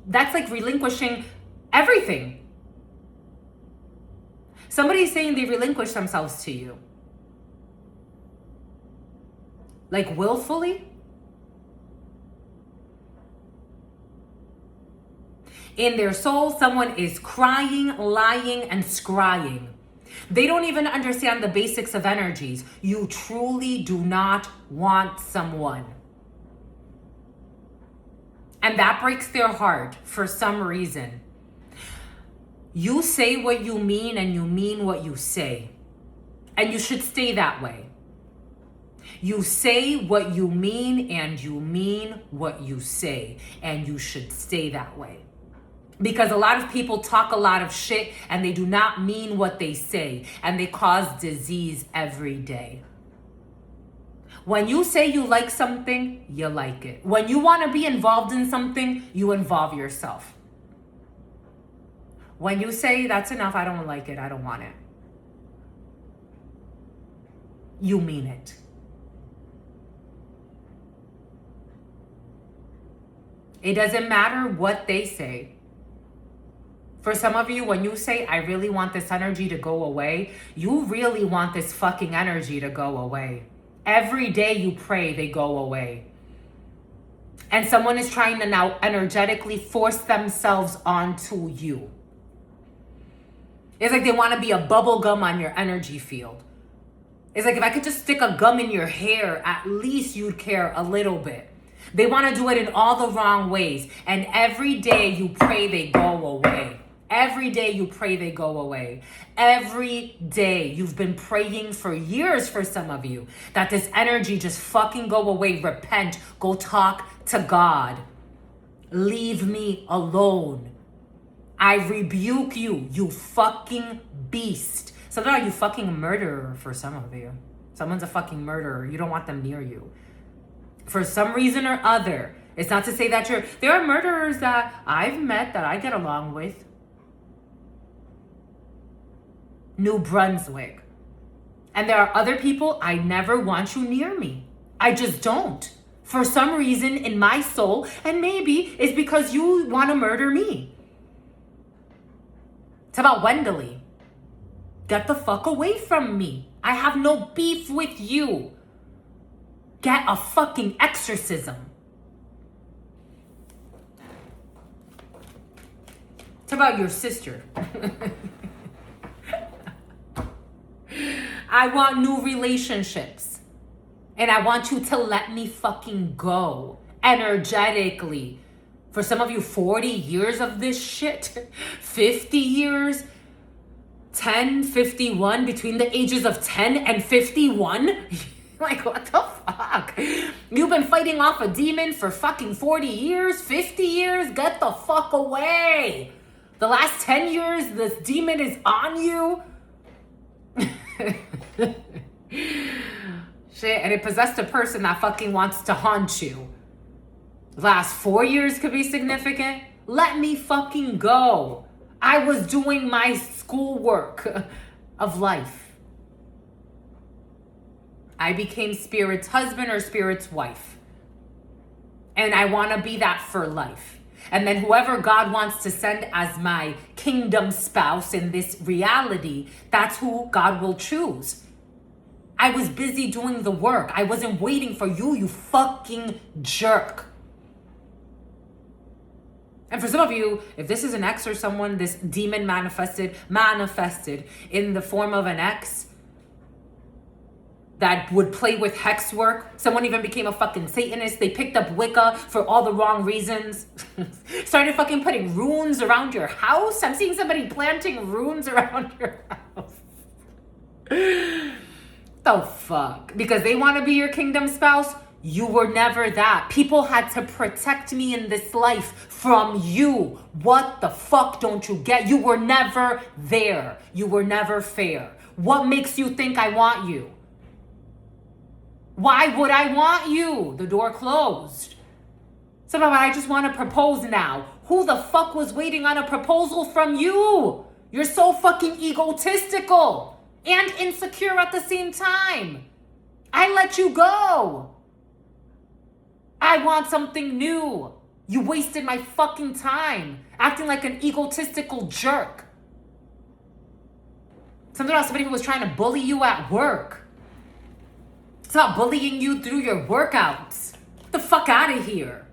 That's like relinquishing everything. Somebody's saying they relinquish themselves to you. Like willfully? In their soul, someone is crying, lying, and scrying. They don't even understand the basics of energies. You truly do not want someone. And that breaks their heart for some reason. You say what you mean and you mean what you say. And you should stay that way. You say what you mean and you mean what you say. And you should stay that way. Because a lot of people talk a lot of shit and they do not mean what they say. And they cause disease every day. When you say you like something, you like it. When you want to be involved in something, you involve yourself. When you say, that's enough, I don't like it, I don't want it, you mean it. It doesn't matter what they say. For some of you, when you say, I really want this energy to go away, you really want this fucking energy to go away. Every day you pray, they go away. And someone is trying to now energetically force themselves onto you. It's like they want to be a bubble gum on your energy field. It's like if I could just stick a gum in your hair, at least you'd care a little bit. They want to do it in all the wrong ways. And every day you pray they go away. Every day you pray they go away. Every day you've been praying for years for some of you that this energy just fucking go away. Repent. Go talk to God. Leave me alone. I rebuke you, you fucking beast. Sometimes you fucking murderer for some of you. Someone's a fucking murderer. You don't want them near you. For some reason or other. It's not to say that there are murderers that I've met that I get along with. New Brunswick. And there are other people I never want you near me. I just don't. For some reason in my soul, and maybe it's because you want to murder me. It's about Wendeley. Get the fuck away from me. I have no beef with you. Get a fucking exorcism. It's about your sister. I want new relationships. And I want you to let me fucking go. Energetically. For some of you, 40 years of this shit. 50 years. 10, 51. Between the ages of 10 and 51. Like, what the fuck? You've been fighting off a demon for fucking 40 years, 50 years? Get the fuck away. The last 10 years, this demon is on you. Shit, and it possessed a person that fucking wants to haunt you. Last 4 years could be significant. Let me fucking go. I was doing my schoolwork of life. I became Spirit's husband or Spirit's wife. And I want to be that for life. And then whoever God wants to send as my kingdom spouse in this reality, that's who God will choose. I was busy doing the work. I wasn't waiting for you, you fucking jerk. And for some of you, if this is an ex or someone, this demon manifested in the form of an ex that would play with hex work. Someone even became a fucking Satanist. They picked up Wicca for all the wrong reasons. Started fucking putting runes around your house. I'm seeing somebody planting runes around your house. The fuck? Because they want to be your kingdom spouse? You were never that. People had to protect me in this life from you. What the fuck don't you get? You were never there. You were never fair. What makes you think I want you? Why would I want you? The door closed. Somehow I just want to propose now. Who the fuck was waiting on a proposal from you? You're so fucking egotistical and insecure at the same time. I let you go. I want something new. You wasted my fucking time acting like an egotistical jerk. Something about somebody who was trying to bully you at work. It's not bullying you through your workouts. Get the fuck out of here.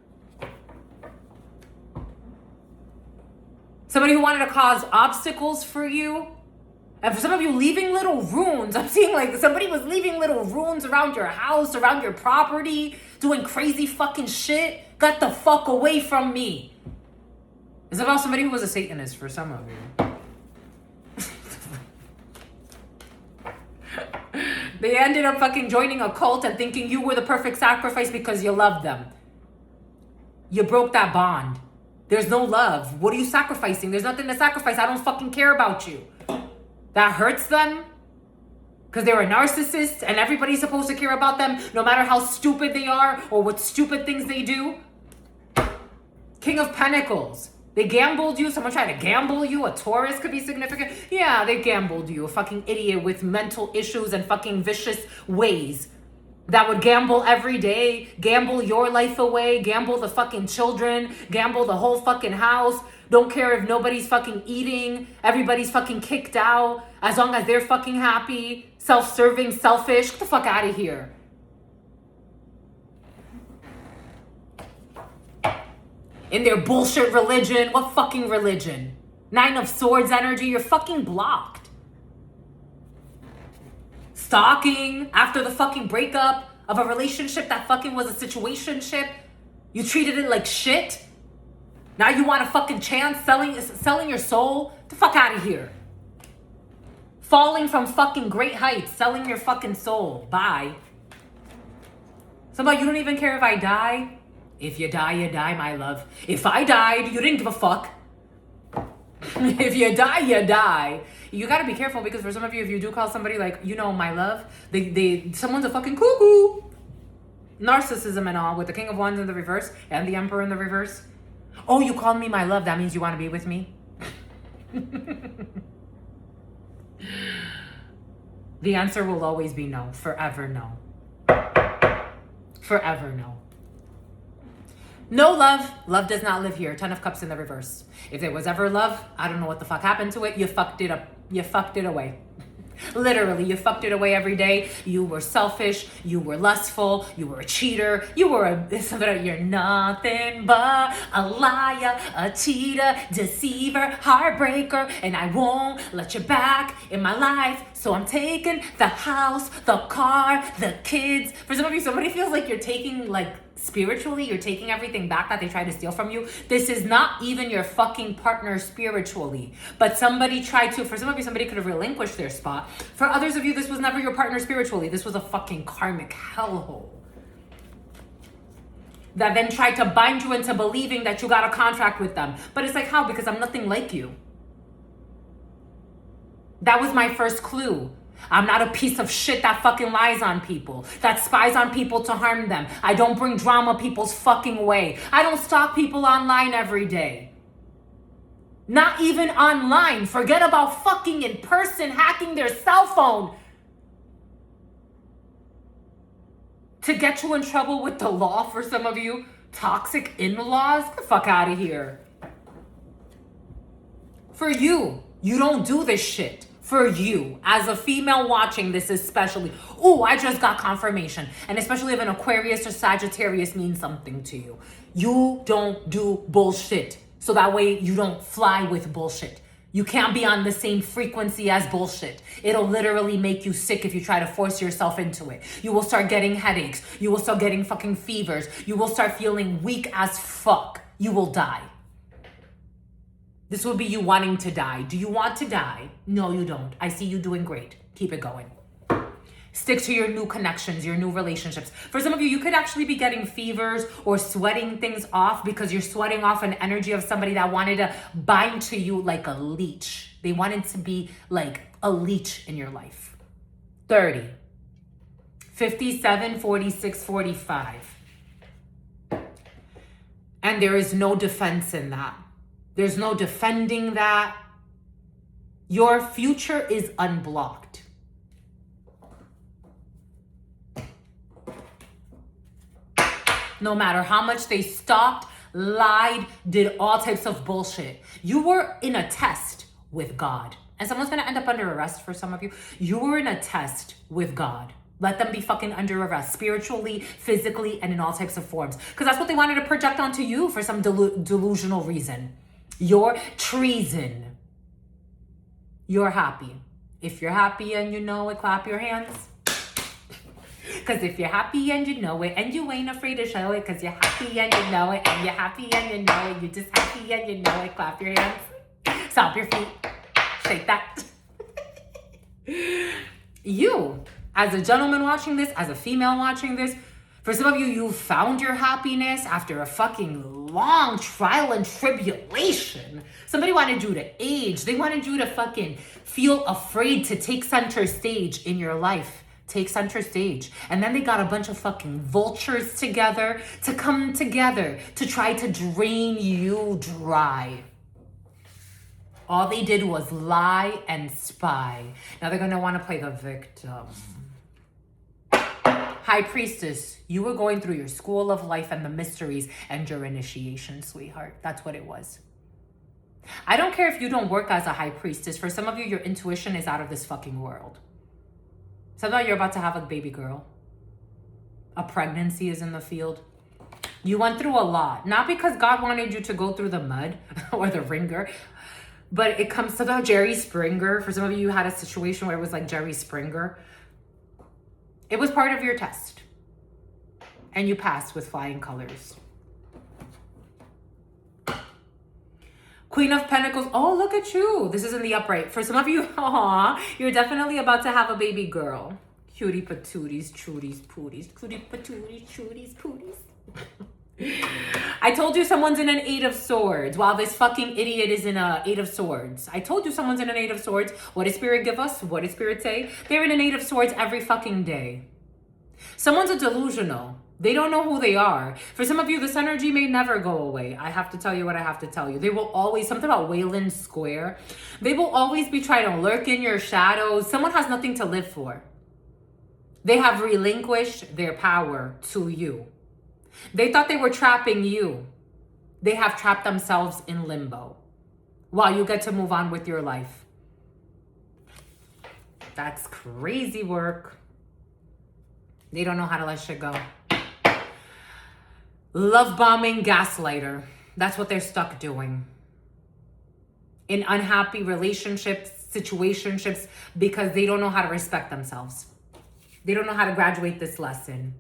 Somebody who wanted to cause obstacles for you. And for some of you, leaving little runes. I'm seeing like somebody was leaving little runes around your house, around your property, doing crazy fucking shit. Get the fuck away from me. It's about somebody who was a Satanist for some of you. They ended up fucking joining a cult and thinking you were the perfect sacrifice because you loved them. You broke that bond. There's no love. What are you sacrificing? There's nothing to sacrifice. I don't fucking care about you. That hurts them because they're a narcissist and everybody's supposed to care about them no matter how stupid they are or what stupid things they do. King of Pentacles. They gambled you. Someone tried to gamble you. A Taurus could be significant. Yeah, they gambled you. A fucking idiot with mental issues and fucking vicious ways that would gamble every day, gamble your life away, gamble the fucking children, gamble the whole fucking house. Don't care if nobody's fucking eating. Everybody's fucking kicked out. As long as they're fucking happy. Self-serving, selfish. Get the fuck out of here. In their bullshit religion. What fucking religion? Nine of Swords energy, you're fucking blocked. Stalking after the fucking breakup of a relationship that fucking was a situationship. You treated it like shit. Now you want a fucking chance, selling your soul? Get the fuck out of here. Falling from fucking great heights, selling your fucking soul. Bye. Somebody, you don't even care if I die? If you die, you die, my love. If I died, you didn't give a fuck. If you die, you die. You gotta be careful, because for some of you, if you do call somebody like, you know, my love, someone's a fucking cuckoo. Narcissism and all, with the King of Wands in the reverse and the Emperor in the reverse. Oh, you called me my love, that means you want to be with me? The answer will always be no. Forever no. Forever no. No love. Love does not live here. 10 of Cups in the reverse. If there was ever love, I don't know what the fuck happened to it. You fucked it up. You fucked it away. Literally, you fucked it away every day. You were selfish. You were lustful. You were a cheater. You're nothing but a liar, a cheater, deceiver, heartbreaker, and I won't let you back in my life. So I'm taking the house, the car, the kids. For some of you, somebody feels like you're taking, like, spiritually, you're taking everything back that they tried to steal from you. This is not even your fucking partner spiritually. But somebody tried to, for some of you, somebody could have relinquished their spot. For others of you, this was never your partner spiritually. This was a fucking karmic hellhole that then tried to bind you into believing that you got a contract with them. But it's like, how? Because I'm nothing like you. That was my first clue. I'm not a piece of shit that fucking lies on people, that spies on people to harm them. I don't bring drama people's fucking way. I don't stalk people online every day. Not even online. Forget about fucking in person, hacking their cell phone to get you in trouble with the law. For some of you, toxic in-laws, get the fuck out of here. For you, you don't do this shit. For you, as a female watching this especially, oh, I just got confirmation. And especially if an Aquarius or Sagittarius means something to you. You don't do bullshit. So that way you don't fly with bullshit. You can't be on the same frequency as bullshit. It'll literally make you sick if you try to force yourself into it. You will start getting headaches. You will start getting fucking fevers. You will start feeling weak as fuck. You will die. This will be you wanting to die. Do you want to die? No, you don't. I see you doing great. Keep it going. Stick to your new connections, your new relationships. For some of you, you could actually be getting fevers or sweating things off because you're sweating off an energy of somebody that wanted to bind to you like a leech. They wanted to be like a leech in your life. 30, 57, 46, 45. And there is no defense in that. There's no defending that. Your future is unblocked. No matter how much they stalked, lied, did all types of bullshit. You were in a test with God. And someone's gonna end up under arrest for some of you. You were in a test with God. Let them be fucking under arrest, spiritually, physically, and in all types of forms. Because that's what they wanted to project onto you for some delusional reason. Your treason. You're happy. If you're happy and you know it, clap your hands. Because if you're happy and you know it, and you ain't afraid to show it, because you're happy and you know it, and you're happy and you know it, you're just happy and you know it, clap your hands. Stomp your feet. Shake that. You, as a gentleman watching this, as a female watching this, for some of you, you found your happiness after a fucking long trial and tribulation. Somebody wanted you to age. They wanted you to fucking feel afraid to take center stage in your life. Take center stage. And then they got a bunch of fucking vultures together to come together to try to drain you dry. All they did was lie and spy. Now they're gonna want to play the victim. High Priestess, you were going through your school of life and the mysteries and your initiation, sweetheart. That's what it was. I don't care if you don't work as a High Priestess. For some of you, your intuition is out of this fucking world. Some of you, you're about to have a baby girl. A pregnancy is in the field. You went through a lot. Not because God wanted you to go through the mud or the ringer, But it comes to the Jerry Springer. For some of you had a situation where it was like Jerry Springer. It was part of your test. And you passed with flying colors. Queen of Pentacles. Oh, look at you. This is in the upright. For some of you, you're definitely about to have a baby girl. Cutie patooties, chooties, pooties. Cutie patooties, chooties, pooties. I told you someone's in an 8 of Swords while this fucking idiot is in a 8 of Swords. I told you someone's in an 8 of Swords. What does Spirit give us? What does Spirit say? They're in an 8 of Swords every fucking day. Someone's a delusional. They don't know who they are. For some of you, this energy may never go away. I have to tell you what I have to tell you. They will always, something about Wayland Square. They will always be trying to lurk in your shadows. Someone has nothing to live for. They have relinquished their power to you. They thought they were trapping you. They have trapped themselves in limbo while you get to move on with your life. That's crazy work. They don't know how to let shit go. Love bombing, gaslighter. That's what they're stuck doing. In unhappy relationships, situationships, because they don't know how to respect themselves. They don't know how to graduate this lesson.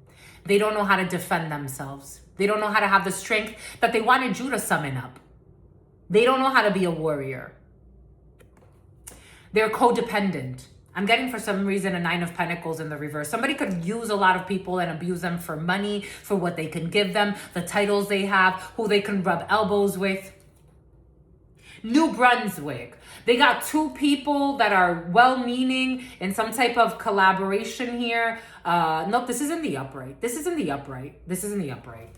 They don't know how to defend themselves. They don't know how to have the strength that they wanted you to summon up. They don't know how to be a warrior. They're codependent. I'm getting, for some reason, a 9 of Pentacles in the reverse. Somebody could use a lot of people and abuse them for money, for what they can give them, the titles they have, who they can rub elbows with. New Brunswick. They got 2 people that are well-meaning in some type of collaboration here. Nope, this is in the upright. This is in the upright. This is in the upright.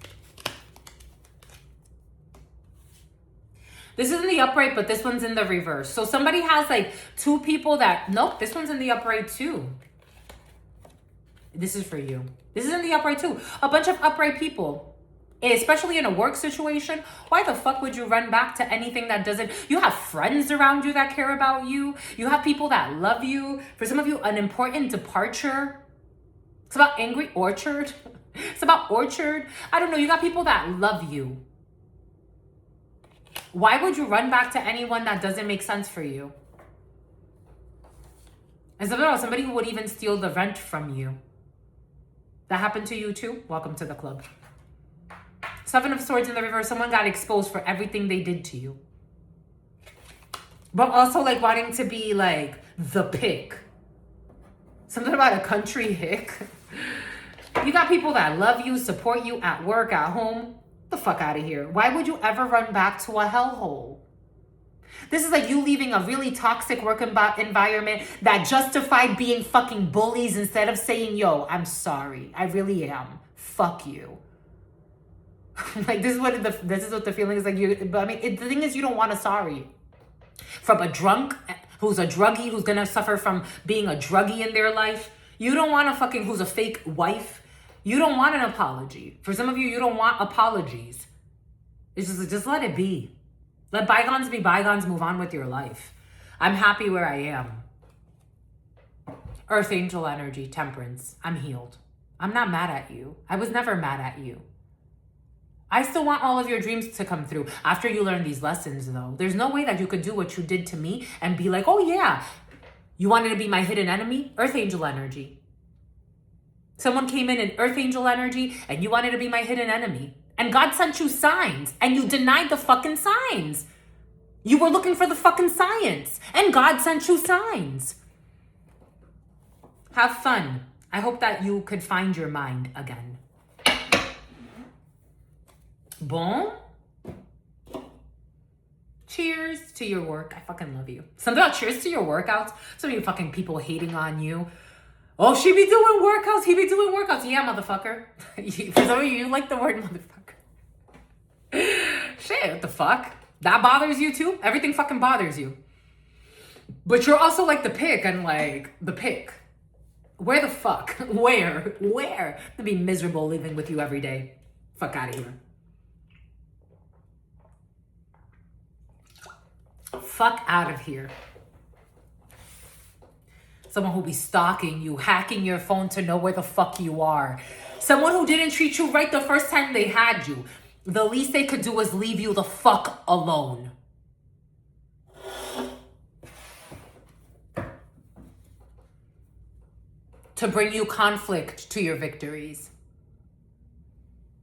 This is in the upright, but this one's in the reverse. So somebody has like 2 people that, nope, this one's in the upright too. This is for you. This is in the upright too. A bunch of upright people, especially in a work situation. Why the fuck would you run back to anything that doesn't, you have friends around you that care about you. You have people that love you. For some of you, an important departure. It's about Angry Orchard. It's about Orchard. I don't know. You got people that love you. Why would you run back to anyone that doesn't make sense for you? And somebody who would even steal the rent from you. That happened to you too? Welcome to the club. 7 of Swords in the reverse. Someone got exposed for everything they did to you. But also like wanting to be like the pick. Something about a country hick. You got people that love you, support you at work, at home. The fuck out of here. Why would you ever run back to a hellhole? This is like you leaving a really toxic work environment that justified being fucking bullies instead of saying, yo, I'm sorry. I really am. Fuck you. Like this is what the feeling is like. But I mean, the thing is, you don't want a sorry from a drunk who's a druggie, who's gonna suffer from being a druggie in their life. You don't want a fucking who's a fake wife. You don't want an apology. For some of you, you don't want apologies. It's just let it be. Let bygones be bygones. Move on with your life. I'm happy where I am. Earth angel energy, temperance. I'm healed. I'm not mad at you. I was never mad at you. I still want all of your dreams to come through after you learn these lessons, though. There's no way that you could do what you did to me and be like, oh yeah, you wanted to be my hidden enemy? Earth angel energy. Someone came in Earth angel energy and you wanted to be my hidden enemy. And God sent you signs and you denied the fucking signs. You were looking for the fucking science and God sent you signs. Have fun. I hope that you could find your mind again. Bon. Cheers to your work. I fucking love you. Something about cheers to your workouts. Some of you fucking people hating on you. Oh, she be doing workouts. He be doing workouts. Yeah, motherfucker. For some of you like the word motherfucker. Shit, what the fuck? That bothers you too? Everything fucking bothers you. But you're also like the pick and like the pick. Where the fuck? Where? To be miserable living with you every day. Fuck out of here. Fuck out of here. Someone who'll be stalking you, hacking your phone to know where the fuck you are. Someone who didn't treat you right the first time they had you. The least they could do is leave you the fuck alone. to bring you conflict to your victories.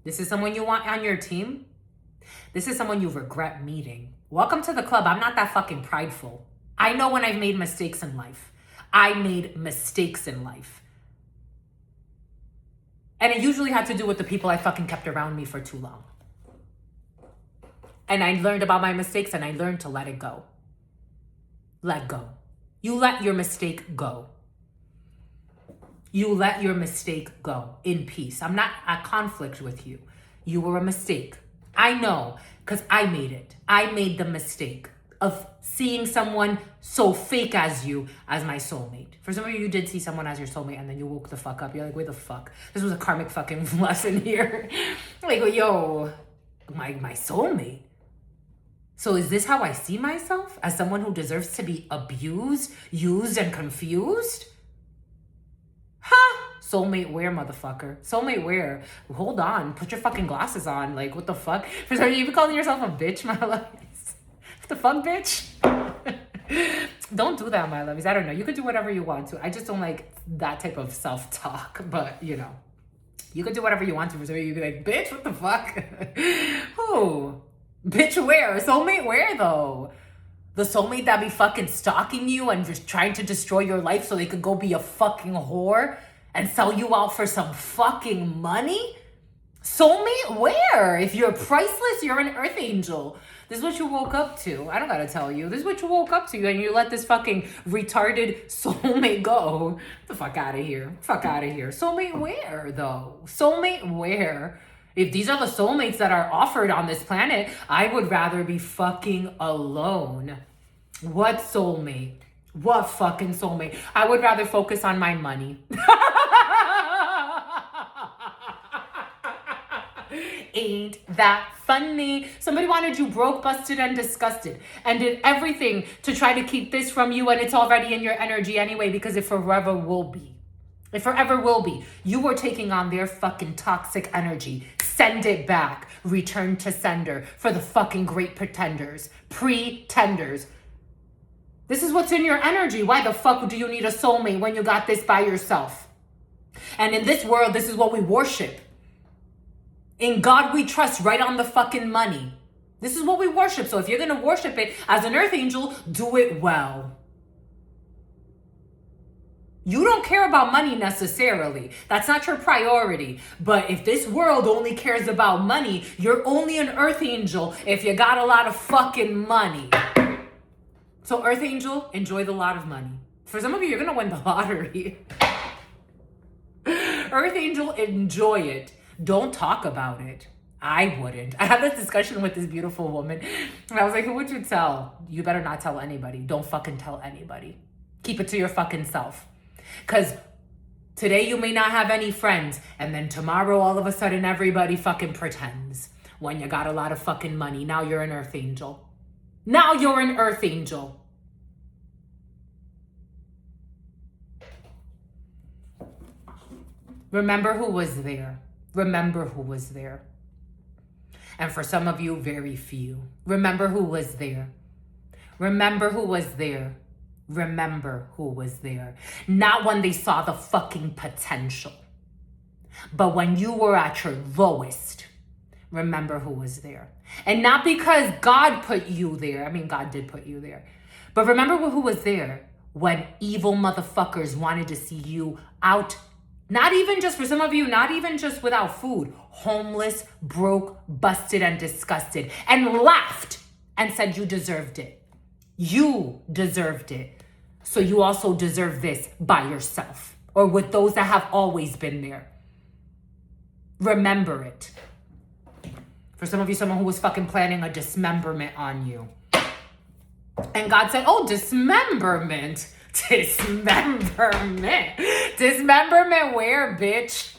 This is someone you want on your team. This is someone you regret meeting. Welcome to the club. I'm not that fucking prideful. I know when I've made mistakes in life. I made mistakes in life. And it usually had to do with the people I fucking kept around me for too long. And I learned about my mistakes and I learned to let it go. Let go. You let your mistake go. You let your mistake go in peace. I'm not at conflict with you. You were a mistake. I know, because I made it. I made the mistake of seeing someone so fake as you as my soulmate. For some of you did see someone as your soulmate and then you woke the fuck up. You're like, wait the fuck? This was a karmic fucking lesson here. Like, yo, my soulmate. So is this how I see myself? As someone who deserves to be abused, used, and confused? Ha! Soulmate where, motherfucker? Soulmate where? Hold on. Put your fucking glasses on. Like, what the fuck? For some, you even calling yourself a bitch, my loves? What the fuck, bitch? Don't do that, my loves. I don't know. You could do whatever you want to. I just don't like that type of self-talk. But, you know, you could do whatever you want to. For some, you'd be like, bitch, what the fuck? Who? Bitch where? Soulmate where, though? The soulmate that be fucking stalking you and just trying to destroy your life so they could go be a fucking whore and sell you out for some fucking money? Soulmate where? If you're priceless, you're an earth angel. This is what you woke up to. I don't gotta tell you. This is what you woke up to, and you let this fucking retarded soulmate go. Get the fuck out of here. Fuck out of here. Soulmate where, though? Soulmate where? If these are the soulmates that are offered on this planet, I would rather be fucking alone. What soulmate? What fucking soulmate? I would rather focus on my money. Ain't that funny? Somebody wanted you broke, busted, and disgusted and did everything to try to keep this from you, and it's already in your energy anyway because it forever will be. It forever will be. You were taking on their fucking toxic energy. Send it back. Return to sender for the fucking great pretenders. Pretenders. This is what's in your energy. Why the fuck do you need a soulmate when you got this by yourself? And in this world, this is what we worship. In God we trust, right on the fucking money. This is what we worship. So if you're going to worship it as an earth angel, do it well. You don't care about money necessarily. That's not your priority. But if this world only cares about money, you're only an earth angel if you got a lot of fucking money. So earth angel, enjoy the lot of money. For some of you, you're going to win the lottery. Earth angel, enjoy it. Don't talk about it. I wouldn't. I had this discussion with this beautiful woman. And I was like, who would you tell? You better not tell anybody. Don't fucking tell anybody. Keep it to your fucking self. Because today you may not have any friends, and then tomorrow all of a sudden everybody fucking pretends when you got a lot of fucking money. Now you're an earth angel. Now you're an earth angel. Remember who was there. Remember who was there. And for some of you, very few. Remember who was there. Remember who was there. Remember who was there. Not when they saw the fucking potential, but when you were at your lowest. Remember who was there. And not because God put you there. I mean, God did put you there. But remember who was there when evil motherfuckers wanted to see you out. Not even just, for some of you, not even just without food. Homeless, broke, busted, and disgusted. And laughed and said you deserved it. You deserved it. So you also deserve this by yourself. Or with those that have always been there. Remember it. For some of you, someone who was fucking planning a dismemberment on you. And God said, oh, dismemberment. Dismemberment. Dismemberment where, bitch?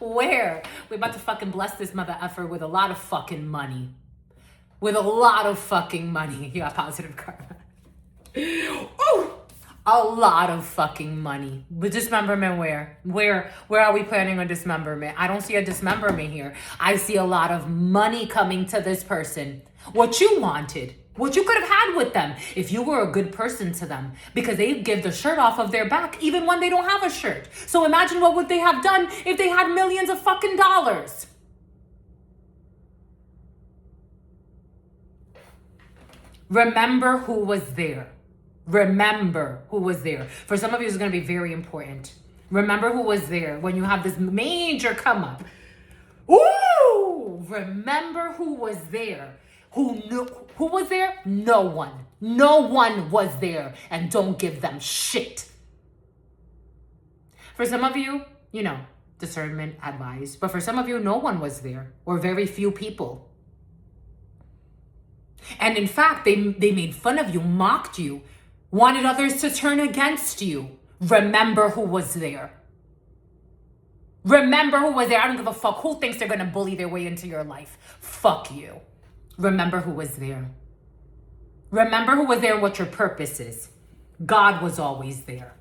Where? We're about to fucking bless this mother effer with a lot of fucking money. With a lot of fucking money. You got positive karma. Oh, a lot of fucking money. But dismemberment where? Where are we planning on dismemberment? I don't see a dismemberment here. I see a lot of money coming to this person. What you wanted. what you could have had with them if you were a good person to them, because they give the shirt off of their back even when they don't have a shirt. So imagine what would they have done if they had millions of fucking dollars. Remember who was there. Remember who was there. For some of you, it's going to be very important. Remember who was there when you have this major come up. Ooh! Remember who was there. Who knew? Who was there? No one. No one was there. And don't give them shit. For some of you, discernment advised. But for some of you, no one was there. Or very few people. And in fact, they made fun of you, mocked you, wanted others to turn against you. Remember who was there. Remember who was there. I don't give a fuck who thinks they're going to bully their way into your life. Fuck you. Remember who was there. Remember who was there and what your purpose is. God was always there.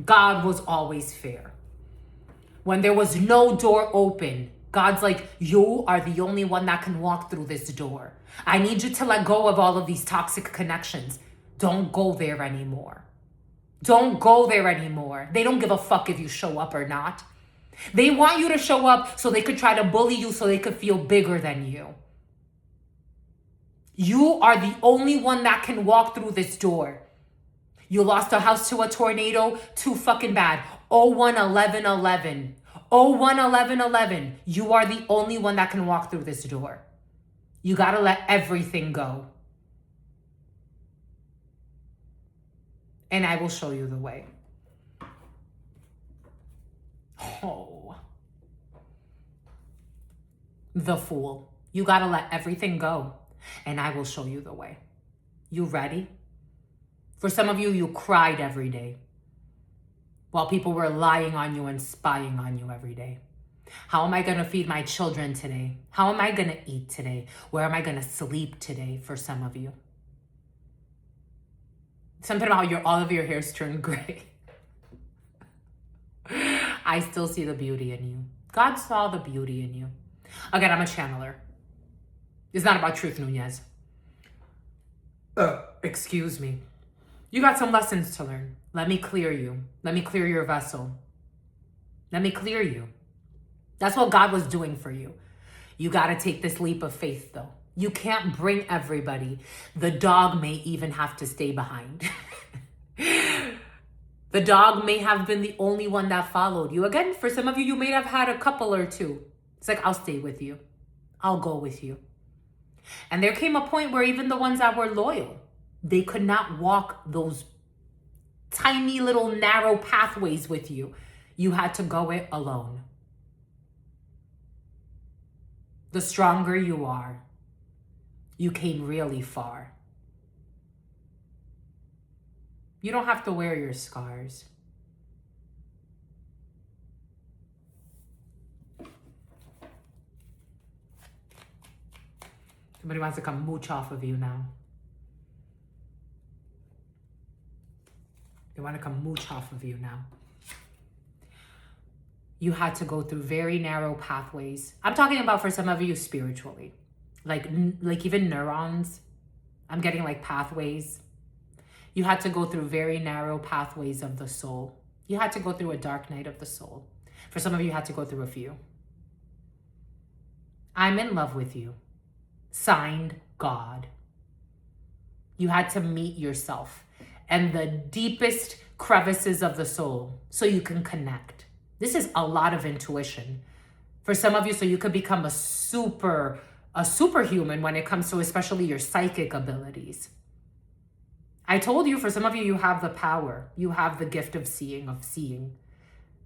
God was always fair. When there was no door open, God's like, you are the only one that can walk through this door. I need you to let go of all of these toxic connections. Don't go there anymore. Don't go there anymore. They don't give a fuck if you show up or not. They want you to show up so they could try to bully you, so they could feel bigger than you. You are the only one that can walk through this door. You lost a house to a tornado, too fucking bad. 01-11-11. 01-11-11. You are the only one that can walk through this door. You gotta let everything go. And I will show you the way. Oh. The Fool. You gotta let everything go. And I will show you the way. You ready? For some of you, you cried every day while people were lying on you and spying on you every day. How am I going to feed my children today? How am I going to eat today? Where am I going to sleep today for some of you? Something about all of your hairs turned gray. I still see the beauty in you. God saw the beauty in you. Again, I'm a channeler. It's not about truth, Nuñez. Excuse me. You got some lessons to learn. Let me clear you. Let me clear your vessel. Let me clear you. That's what God was doing for you. You got to take this leap of faith, though. You can't bring everybody. The dog may even have to stay behind. The dog may have been the only one that followed you. Again, for some of you, you may have had a couple or two. It's like, I'll stay with you. I'll go with you. And there came a point where even the ones that were loyal, they could not walk those tiny little narrow pathways with you. You had to go it alone. The stronger you are, you came really far. You don't have to wear your scars. Somebody wants to come mooch off of you now. They want to come mooch off of you now. You had to go through very narrow pathways. I'm talking about for some of you spiritually. Like even neurons. I'm getting like pathways. You had to go through very narrow pathways of the soul. You had to go through a dark night of the soul. For some of you had to go through a few. I'm in love with you. Signed, God. You had to meet yourself and the deepest crevices of the soul so you can connect. This is a lot of intuition for some of you, so you could become a superhuman when it comes to especially your psychic abilities. I told you, for some of you, you have the power. You have the gift of seeing.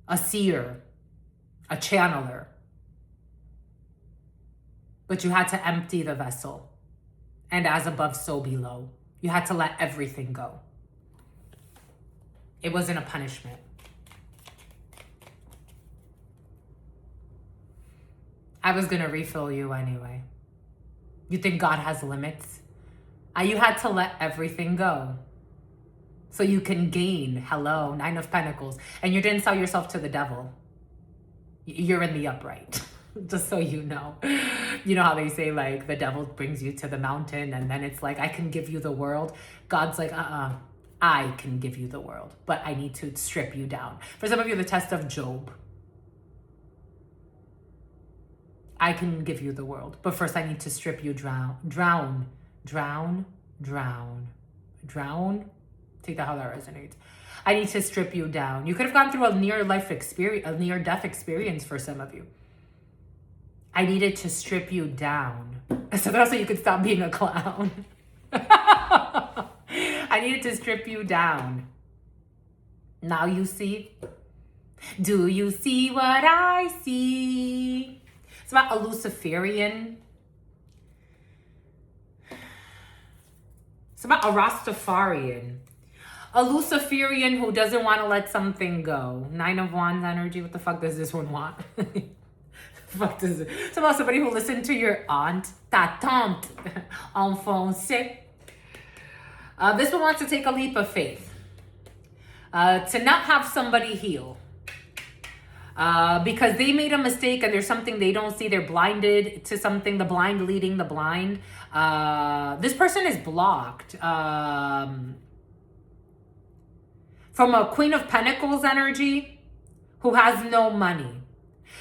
A seer, a channeler. But you had to empty the vessel. And as above, so below. You had to let everything go. It wasn't a punishment. I was going to refill you anyway. You think God has limits? You had to let everything go so you can gain. Hello, 9 of Pentacles. And you didn't sell yourself to the devil. You're in the upright. Just so you know. You know how they say, like, the devil brings you to the mountain and then it's like, I can give you the world. God's like, I can give you the world, but I need to strip you down. For some of you, the test of Job. I can give you the world, but first I need to strip you drown. Take that how that resonates. I need to strip you down. You could have gone through a near-death experience for some of you. I needed to strip you down. So that's so you could stop being a clown. I needed to strip you down. Now you see? Do you see what I see? It's about a Luciferian. It's about a Rastafarian. A Luciferian who doesn't want to let something go. 9 of Wands energy. What the fuck does this one want? Fuck does it? It's about somebody who listened to your aunt. Ta tante. Enfoncé. This one wants to take a leap of faith. To not have somebody heal. Because they made a mistake and there's something they don't see. They're blinded to something. The blind leading the blind. This person is blocked. From a Queen of Pentacles energy who has no money.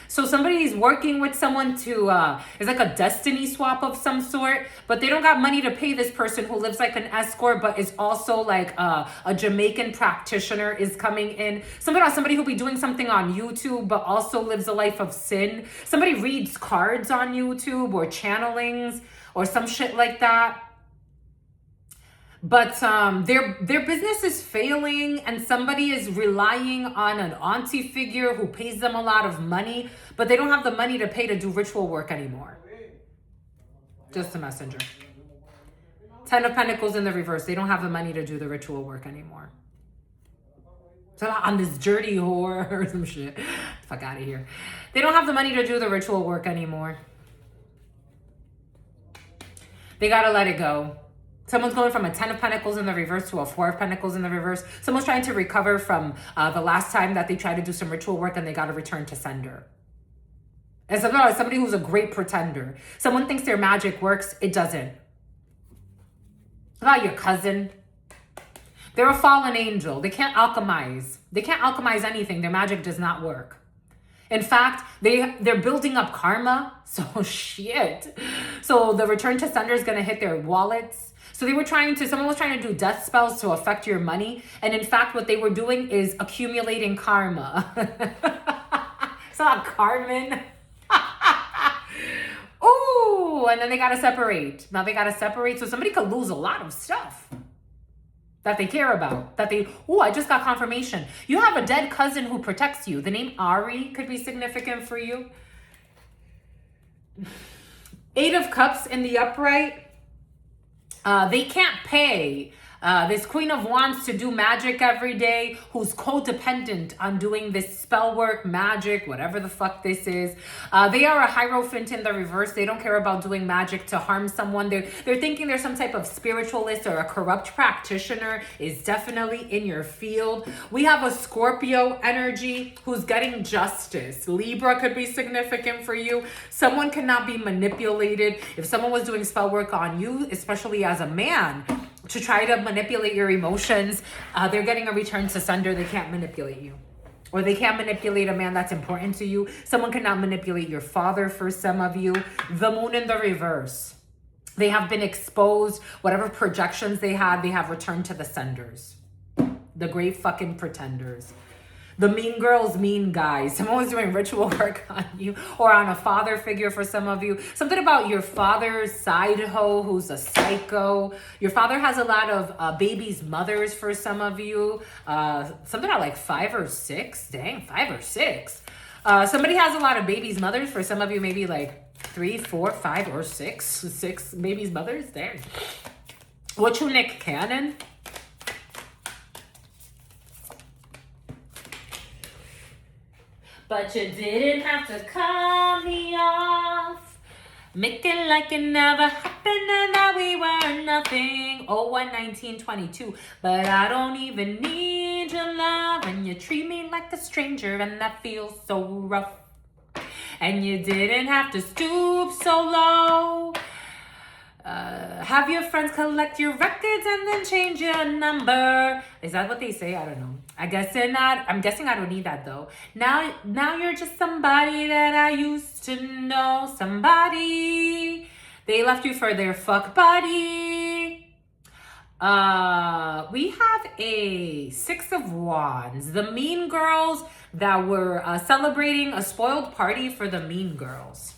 So somebody's working with someone to, it's like a destiny swap of some sort, but they don't got money to pay this person who lives like an escort, but is also like a Jamaican practitioner is coming in. Somebody who'll be doing something on YouTube, but also lives a life of sin. Somebody reads cards on YouTube or channelings or some shit like that. But their business is failing and somebody is relying on an auntie figure who pays them a lot of money, but they don't have the money to pay to do ritual work anymore. Just a messenger. 10 of Pentacles in the reverse. They don't have the money to do the ritual work anymore. So on this dirty whore or some shit. Fuck out of here. They don't have the money to do the ritual work anymore. They gotta let it go. Someone's going from a 10 of Pentacles in the reverse to a 4 of Pentacles in the reverse. Someone's trying to recover from the last time that they tried to do some ritual work and they got to return to sender. And somebody who's a great pretender. Someone thinks their magic works. It doesn't. About your cousin. They're a fallen angel. They can't alchemize. They can't alchemize anything. Their magic does not work. In fact, they're building up karma. So shit. So the return to sender is going to hit their wallets. So someone was trying to do death spells to affect your money. And in fact, what they were doing is accumulating karma. It's not Carmen. Ooh, and then they got to separate. Now they got to separate. So somebody could lose a lot of stuff that they care about. I just got confirmation. You have a dead cousin who protects you. The name Ari could be significant for you. 8 of Cups in the upright. They can't pay this Queen of Wands to do magic every day, who's codependent on doing this spell work, magic, whatever the fuck this is. They are a Hierophant in the reverse. They don't care about doing magic to harm someone. They're thinking they're some type of spiritualist or a corrupt practitioner is definitely in your field. We have a Scorpio energy who's getting justice. Libra could be significant for you. Someone cannot be manipulated. If someone was doing spell work on you, especially as a man, to try to manipulate your emotions, they're getting a return to sender. They can't manipulate you. Or they can't manipulate a man that's important to you. Someone cannot manipulate your father for some of you. The moon in the reverse. They have been exposed. Whatever projections they have returned to the senders. The great fucking pretenders. The mean girls, mean guys. Someone was doing ritual work on you or on a father figure for some of you. Something about your father's side hoe who's a psycho. Your father has a lot of babies' mothers for some of you. Something about like 5 or 6. Dang, 5 or 6. Somebody has a lot of babies' mothers for some of you, maybe like 3, 4, 5, or 6. 6 babies' mothers. Dang. What you, Nick Cannon? But you didn't have to cut me off. Make it like it never happened and that we were nothing. 01-19-22. But I don't even need your love. And you treat me like a stranger and that feels so rough. And you didn't have to stoop so low. Have your friends collect your records and then change your number. Is that what they say? I don't know. I guess they're not. I'm guessing I don't need that though. Now you're just somebody that I used to know. Somebody. They left you for their fuck buddy. We have a 6 of Wands. The mean girls that were celebrating a spoiled party for the mean girls,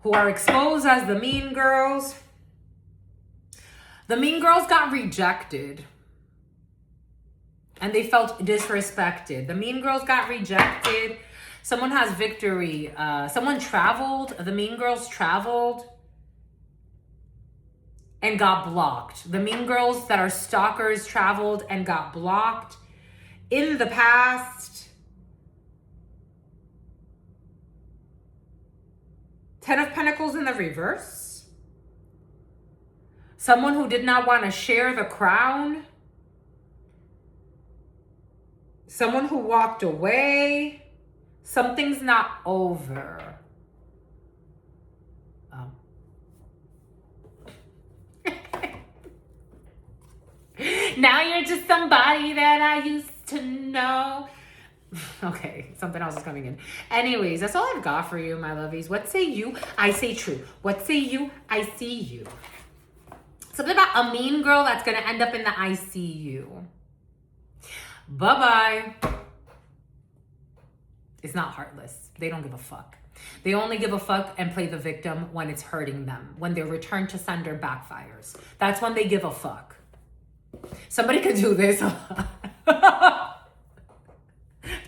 who are exposed as the mean girls. The mean girls got rejected and they felt disrespected. The mean girls got rejected. Someone has victory. Someone traveled. The mean girls traveled and got blocked. The mean girls that are stalkers traveled and got blocked in the past. 10 of Pentacles in the reverse. Someone who did not want to share the crown. Someone who walked away. Something's not over. Now you're just somebody that I used to know. Okay, something else is coming in. Anyways, that's all I've got for you, my lovies. What say you? I say true. What say you? I see you. Something about a mean girl that's going to end up in the ICU. Bye-bye. It's not heartless. They don't give a fuck. They only give a fuck and play the victim when it's hurting them. When their return to sender backfires. That's when they give a fuck. Somebody could do this. What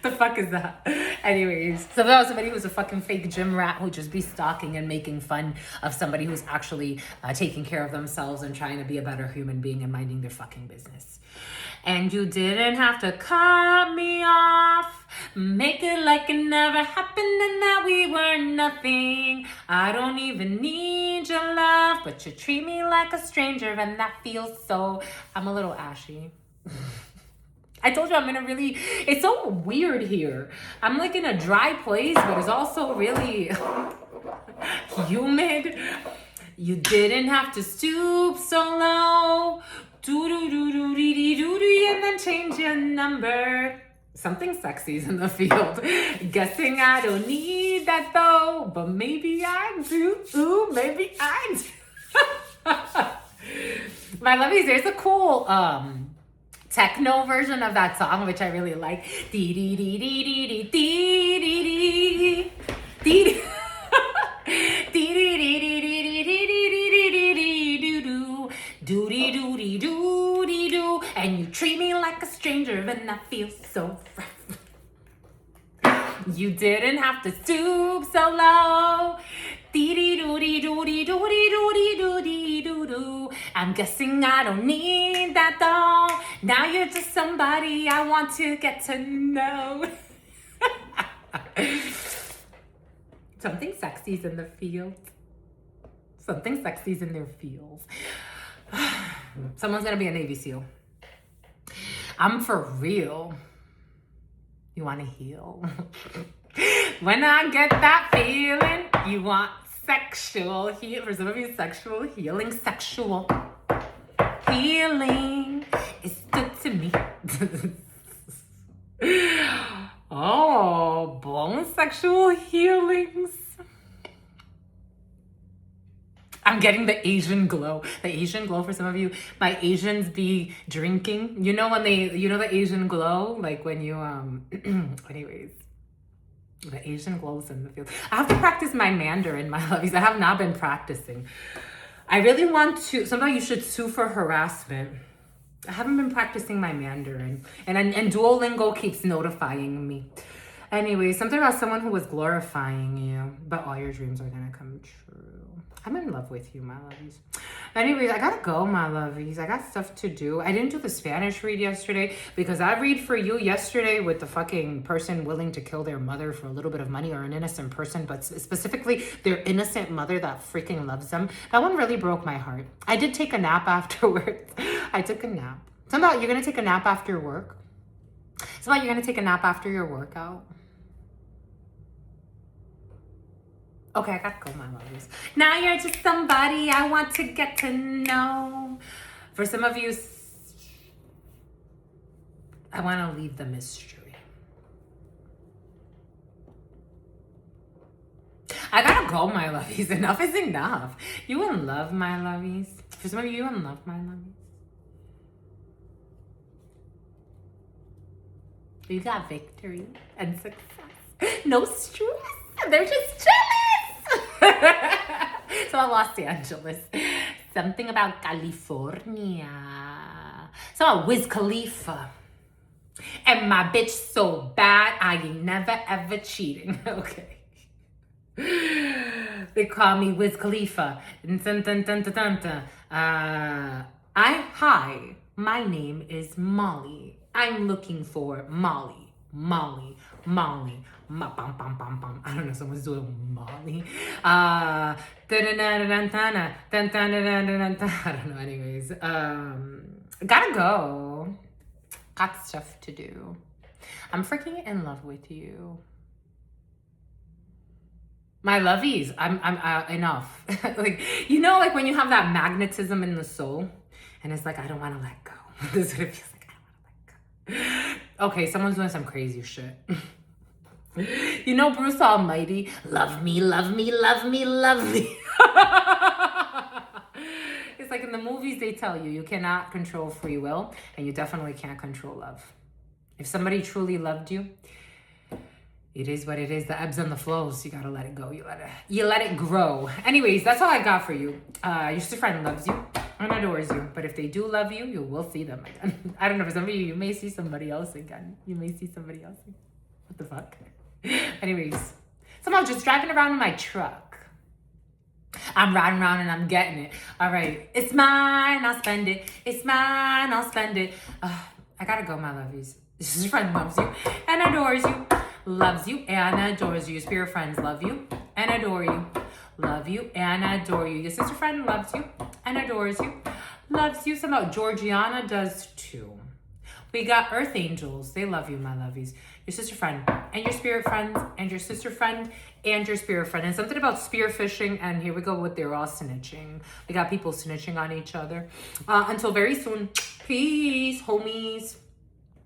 the fuck is that? Anyways, so that was somebody who's a fucking fake gym rat who just be stalking and making fun of somebody who's actually taking care of themselves and trying to be a better human being and minding their fucking business. And you didn't have to cut me off, make it like it never happened and that we were nothing. I don't even need your love, but you treat me like a stranger and that feels so... I'm a little ashy. I told you I'm in a really... It's so weird here. I'm like in a dry place, but it's also really humid. You didn't have to stoop so low. Do-do-do-do-dee-dee-doo-dee, and then change your number. Something sexy's in the field. Guessing I don't need that though, but maybe I do. Ooh, maybe I do. My lovies, there's a cool techno version of that song, which I really like. Dee dee dee dee dee dee dee dee dee dee dee doody doody doody doo, and you treat me like a stranger and I feel so rough. You didn't have to stoop so low. Dee doody doody doody doody doody doo doo. I'm guessing I don't need that though. Now you're just somebody I want to get to know. Something sexy's in the field. Something sexy's in their fields. Someone's gonna be a Navy SEAL. I'm for real. You wanna heal? When I get that feeling, you want sexual heal. For some of you, sexual healing, sexual healing is good to me. Oh, bone sexual healings. I'm getting the Asian glow. The Asian glow for some of you. My Asians be drinking. You know when they, you know the Asian glow? Like when you, anyways. The Asian glows in the field. I have to practice my Mandarin, my lovies. I have not been practicing. I really want to, sometimes you should sue for harassment. I haven't been practicing my Mandarin. And Duolingo keeps notifying me. Anyway, something about someone who was glorifying you, but all your dreams are gonna come true. I'm in love with you, my lovies. Anyways, I gotta go, my lovies. I got stuff to do. I didn't do the Spanish read yesterday because I read for you yesterday with the fucking person willing to kill their mother for a little bit of money, or an innocent person, but specifically their innocent mother that freaking loves them. That one really broke my heart. I did take a nap afterwards. I took a nap. Something about you're gonna take a nap after work. Something about you're gonna take a nap after your workout. Okay, I gotta go, my lovies. Now you're just somebody I want to get to know. For some of you, I want to leave the mystery. I gotta go, my lovies. Enough is enough. You in love, my lovies. For some of you in love, my lovies. You got victory and success. No stress. They're just jealous. So Los Angeles. Something about California. So Wiz Khalifa. And my bitch so bad, I ain't never ever cheating. Okay. They call me Wiz Khalifa. Hi, my name is Molly. I'm looking for Molly. I don't know, someone's doing Molly. I don't know, anyways. Gotta go. Got stuff to do. I'm freaking in love with you. My lovies, I'm enough. Like, you know, like when you have that magnetism in the soul and it's like, I don't want to let go. This is what it feels like. I don't want to let go. Okay, someone's doing some crazy shit. You know, Bruce Almighty, love me, love me, love me, love me. It's like in the movies, they tell you cannot control free will, and you definitely can't control love. If somebody truly loved you, it is what it is. The ebbs and the flows. You gotta let it go. You let it grow. Anyways, that's all I got for you. Your sister friend loves you and adores you. But if they do love you, you will see them again. I don't know, for some of you, you may see somebody else again. What the fuck? Anyways, somehow just driving around in my truck. I'm riding around and I'm getting it. All right. It's mine. I'll spend it. It's mine. I'll spend it. I gotta go, my lovies. Your sister friend loves you and adores you. Loves you and adores you. Your spirit friends love you and adore you. Love you and adore you. Your sister friend loves you and adores you. Loves you. Somehow Georgiana does too. We got earth angels. They love you, my lovies. Your sister friend and your spirit friends and your sister friend and your spirit friend. And something about spear fishing. And here we go with they're all snitching. We got people snitching on each other. Until very soon. Peace, homies.